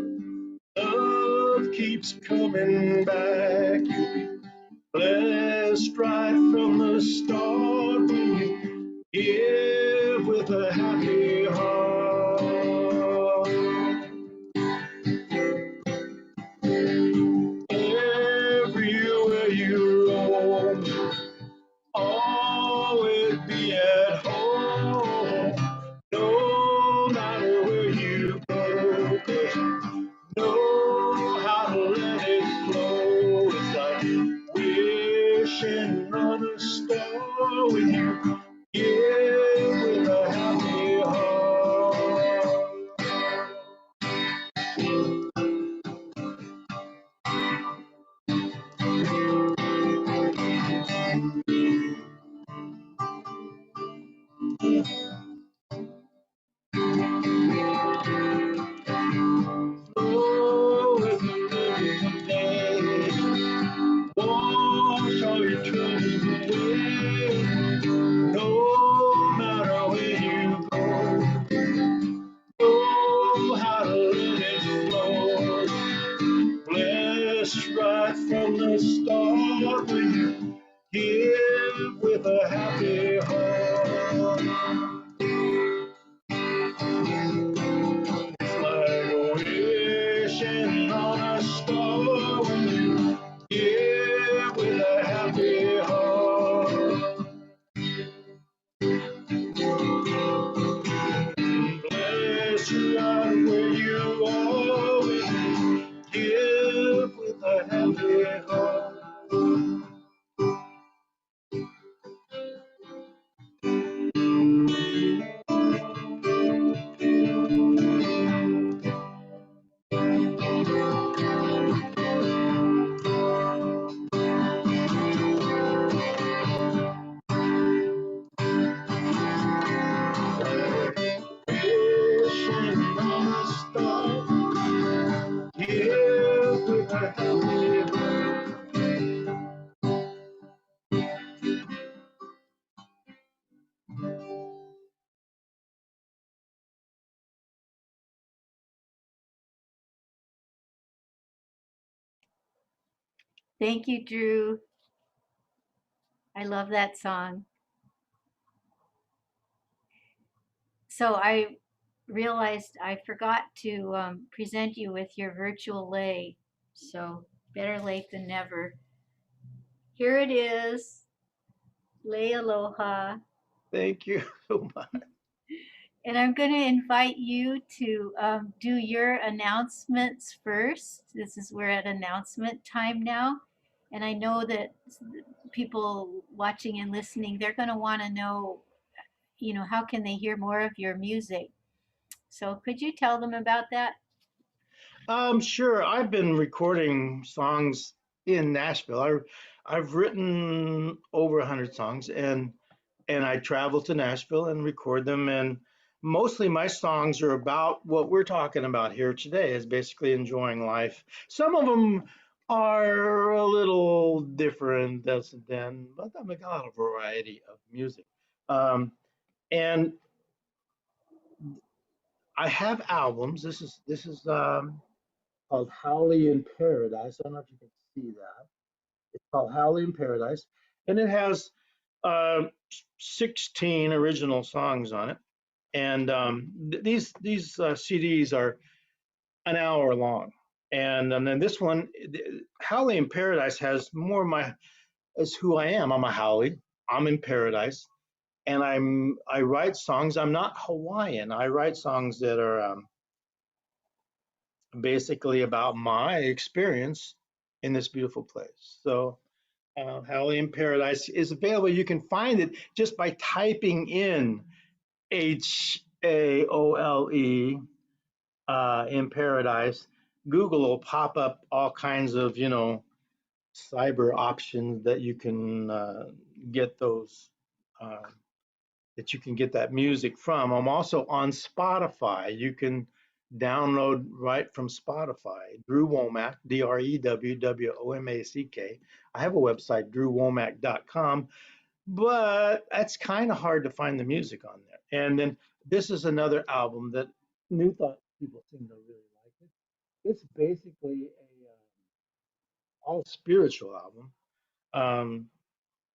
love keeps coming back. You blessed right from the start when you give with a happy heart. Everywhere you roam, always be at home. No matter where you go, 'cause you know how to let it flow. It's like wishing on a star when you give with a happy heart. Oh, if you live today, wash all your troubles away. No matter where you go, know how to let it flow. Blessed right from the start when you give with a happy heart. Thank you, Drew. I love that song. So I realized I forgot to present you with your virtual lei. So better late than never. Here it is, lei aloha. Thank you so much. And I'm going to invite you to do your announcements first. We're at announcement time now. And I know that people watching and listening, they're going to want to know, how can they hear more of your music? So could you tell them about that? Sure. I've been recording songs in Nashville. I've written over 100 songs, and I travel to Nashville and record them. And mostly my songs are about what we're talking about here today, is basically enjoying life. Some of them are a little different than, but I make a lot of variety of music. Um, and I have albums. This is called Howley in Paradise. I don't know if you can see that. It's called Howley in Paradise, and it has uh, 16 original songs on it. And these CDs are an hour long. And then this one, Howley in Paradise, has more of my is who I am. I'm a Howley. I'm in paradise, and I write songs. I'm not Hawaiian. I write songs that are basically about my experience in this beautiful place. So, Howley in Paradise is available. You can find it just by typing in HAOLE in Paradise. Google will pop up all kinds of, cyber options that you can get those uh, that you can get that music from. I'm also on Spotify. You can download right from Spotify. Drew Womack, DREWWOMACK. I have a website, drewwomack.com, but that's kind of hard to find the music on there. And then this is another album that New Thought people seem to really like it. It's basically a all spiritual album. Um,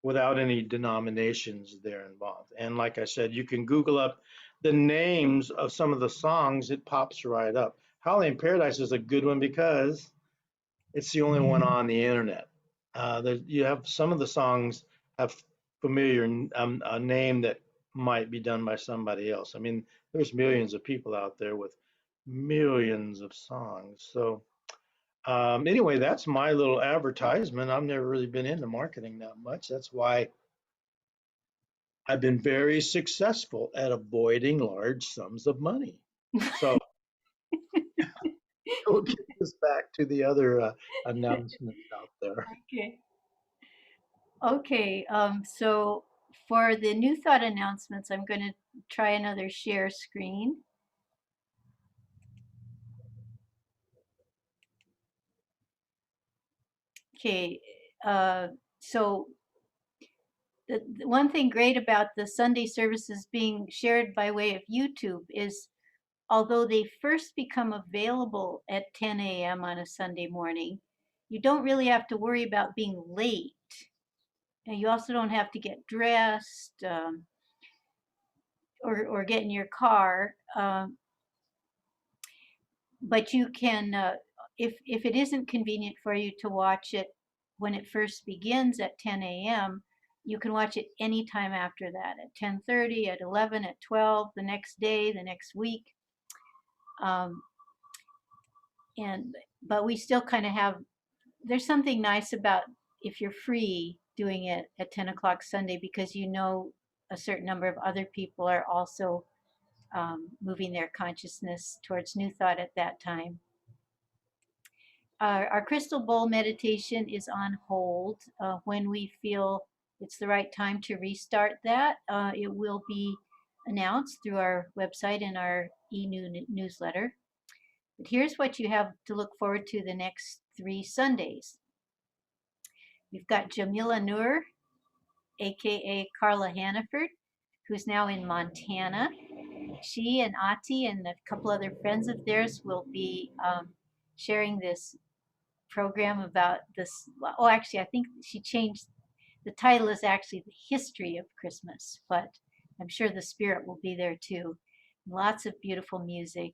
without any denominations there involved. And like I said, you can Google up the names of some of the songs, it pops right up. Howley in Paradise is a good one because it's the only one on the internet. You have some of the songs have familiar a name that might be done by somebody else. I mean, there's millions of people out there with millions of songs. So anyway, that's my little advertisement. I've never really been into marketing that much. That's why I've been very successful at avoiding large sums of money. So we'll get this back to the other announcements out there. Okay. Okay. So for the New Thought announcements, I'm going to try another share screen. Okay. Uh, so the one thing great about the Sunday services being shared by way of YouTube is although they first become available at 10 a.m. on a Sunday morning, you don't really have to worry about being late. And you also don't have to get dressed or get in your car. But you can, if it isn't convenient for you to watch it when it first begins at 10 a.m., you can watch it anytime after that, at 10:30, at 11, at 12, the next day, the next week. Um, and but we still kind of have, there's something nice about if you're free doing it at 10 o'clock Sunday because a certain number of other people are also moving their consciousness towards New Thought at that time. Our crystal bowl meditation is on hold. When we feel it's the right time to restart that, it will be announced through our website and our newsletter. But here's what you have to look forward to the next 3 Sundays. We've got Jamila Noor, aka Carla Hannaford, who's now in Montana. She and Ati and a couple other friends of theirs will be sharing this program about this. Oh, actually, I think she changed the title is actually the history of Christmas, but I'm sure the spirit will be there too. Lots of beautiful music.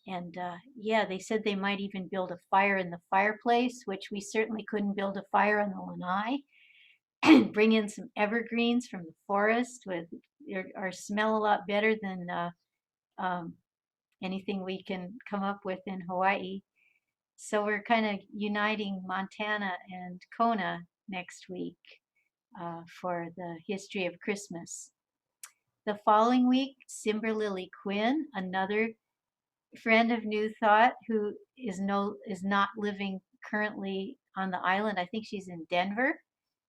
And yeah, they said they might even build a fire in the fireplace, which we certainly couldn't build a fire on the lanai. Bring in some evergreens from the forest with or smell a lot better than um, anything we can come up with in Hawaii. So we're kind of uniting Montana and Kona next week for the history of Christmas. The following week, Simber Quinn, another friend of New Thought who is not living currently on the island. I think she's in Denver.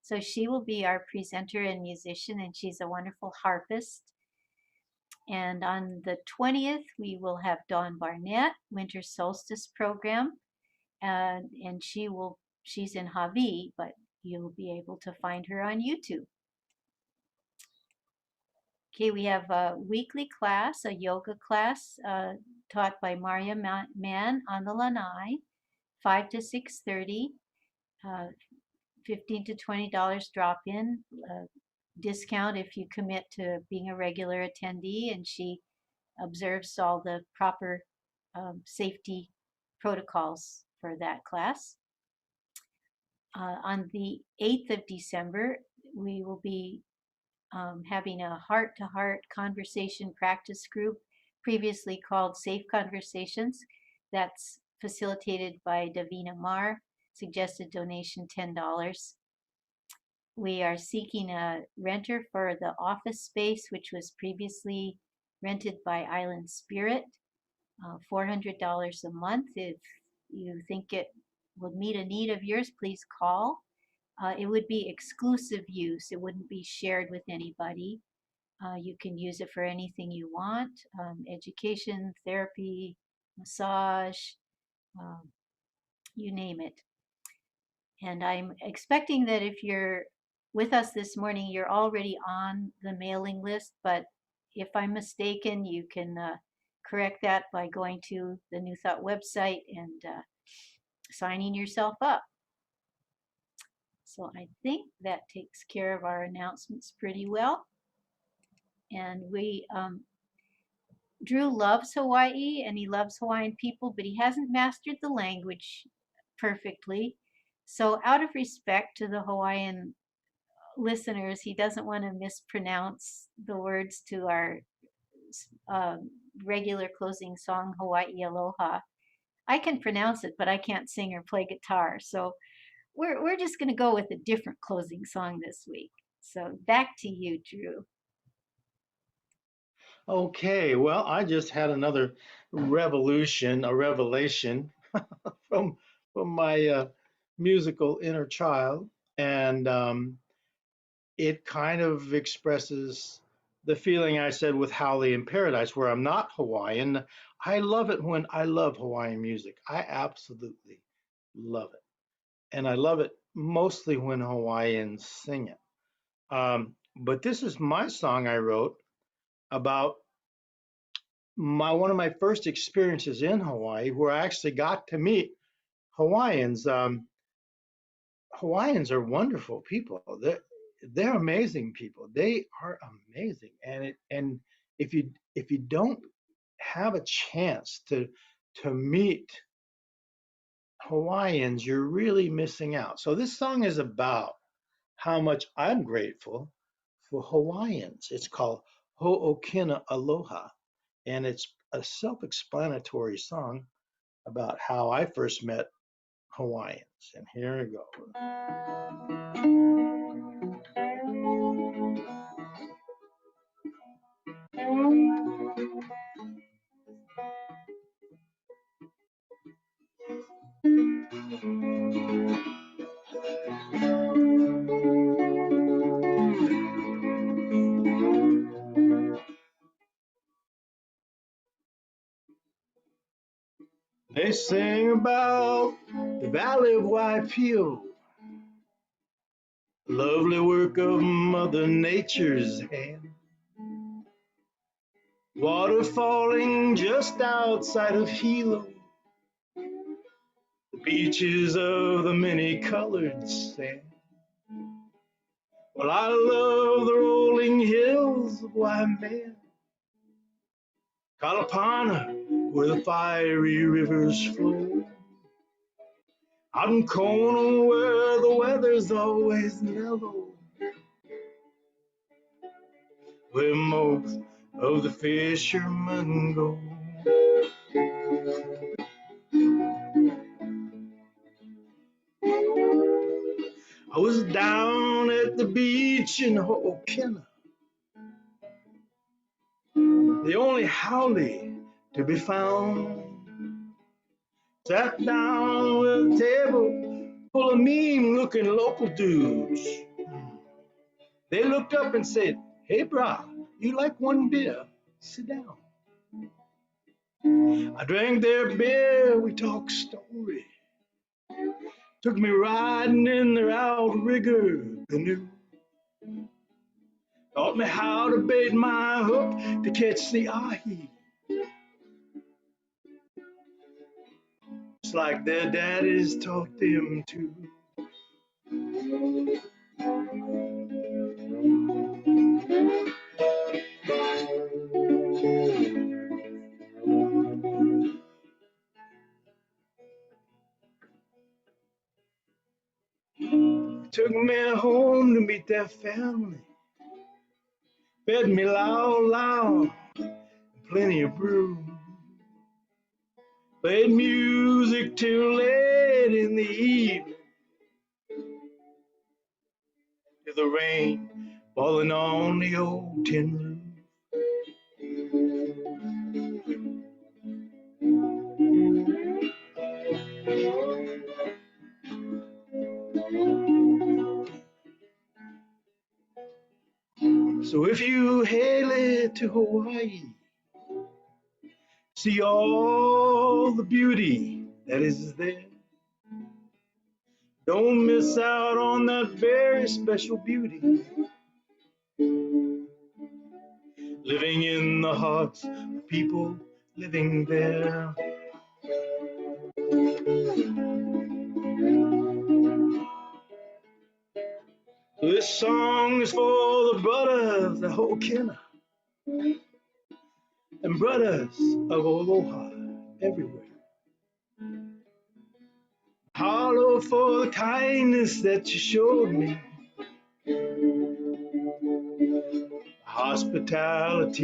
So she will be our presenter and musician, and she's a wonderful harpist. And on the 20th, we will have Dawn Barnett, Winter Solstice program, and she's in Hawaii, but you'll be able to find her on YouTube. Okay, we have a weekly class, a yoga class taught by Maria Mann on the Lanai, 5 to 6:30, uh, $15 to $20 drop in, discount if you commit to being a regular attendee, and she observes all the proper safety protocols for that class. On the 8th of December, we will be having a heart-to-heart conversation practice group, previously called Safe Conversations. That's facilitated by Davina Marr, suggested donation $10. We are seeking a renter for the office space, which was previously rented by Island Spirit, $400 a month. If you think it would meet a need of yours, please call. It would be exclusive use. It wouldn't be shared with anybody. You can use it for anything you want, education, therapy, massage, um, you name it. And I'm expecting that if you're with us this morning, you're already on the mailing list, but if I'm mistaken, you can correct that by going to the New Thought website and signing yourself up. So I think that takes care of our announcements pretty well. And Drew loves Hawaii and he loves Hawaiian people, but he hasn't mastered the language perfectly. So, out of respect to the Hawaiian listeners, he doesn't want to mispronounce the words to our uh, regular closing song, Hawaii Aloha. I can pronounce it, but I can't sing or play guitar. So, we're just going to go with a different closing song this week. So, back to you, Drew. Okay, well, I just had another a revelation from my musical inner child, and it kind of expresses the feeling I said with Howley in Paradise, where I'm not Hawaiian. I love it when I love Hawaiian music. I absolutely love it, and I love it mostly when Hawaiians sing it. But this is my song I wrote about my one of my first experiences in Hawaii, where I actually got to meet Hawaiians. Hawaiians are wonderful people. They're amazing people. They are amazing, and if you don't have a chance to meet Hawaiians, you're really missing out. So this song is about how much I'm grateful for Hawaiians. It's called Ho'okina Aloha, and it's a self-explanatory song about how I first met Hawaiians. And here it goes. They sing about the Valley of Waipio, lovely work of Mother Nature's hand. Water falling just outside of Hilo, beaches of the many-colored sand. Well, I love the rolling hills of Waimea, Kalapana, where the fiery rivers flow. Out in Kona, where the weather's always mellow, where most of the fishermen go. I was down at the beach in Ho'okena, the only haole to be found. Sat down with a table full of mean-looking local dudes. They looked up and said, "Hey, brah, you like one beer? Sit down." I drank their beer, we talked story. Took me riding in their outrigger canoe. Taught me how to bait my hook to catch the ahi. Just like their daddies taught them to. Took me home to meet their family. Fed me loud, plenty of brew. Played music till late in the evening, with the rain falling on the old tin roof. So if you hail it to Hawaii, see all the beauty that is there. Don't miss out on that very special beauty living in the hearts of people living there. This song is for the brothers of Ho'okena and brothers of Aloha everywhere. Hollow for the kindness that you showed me, hospitality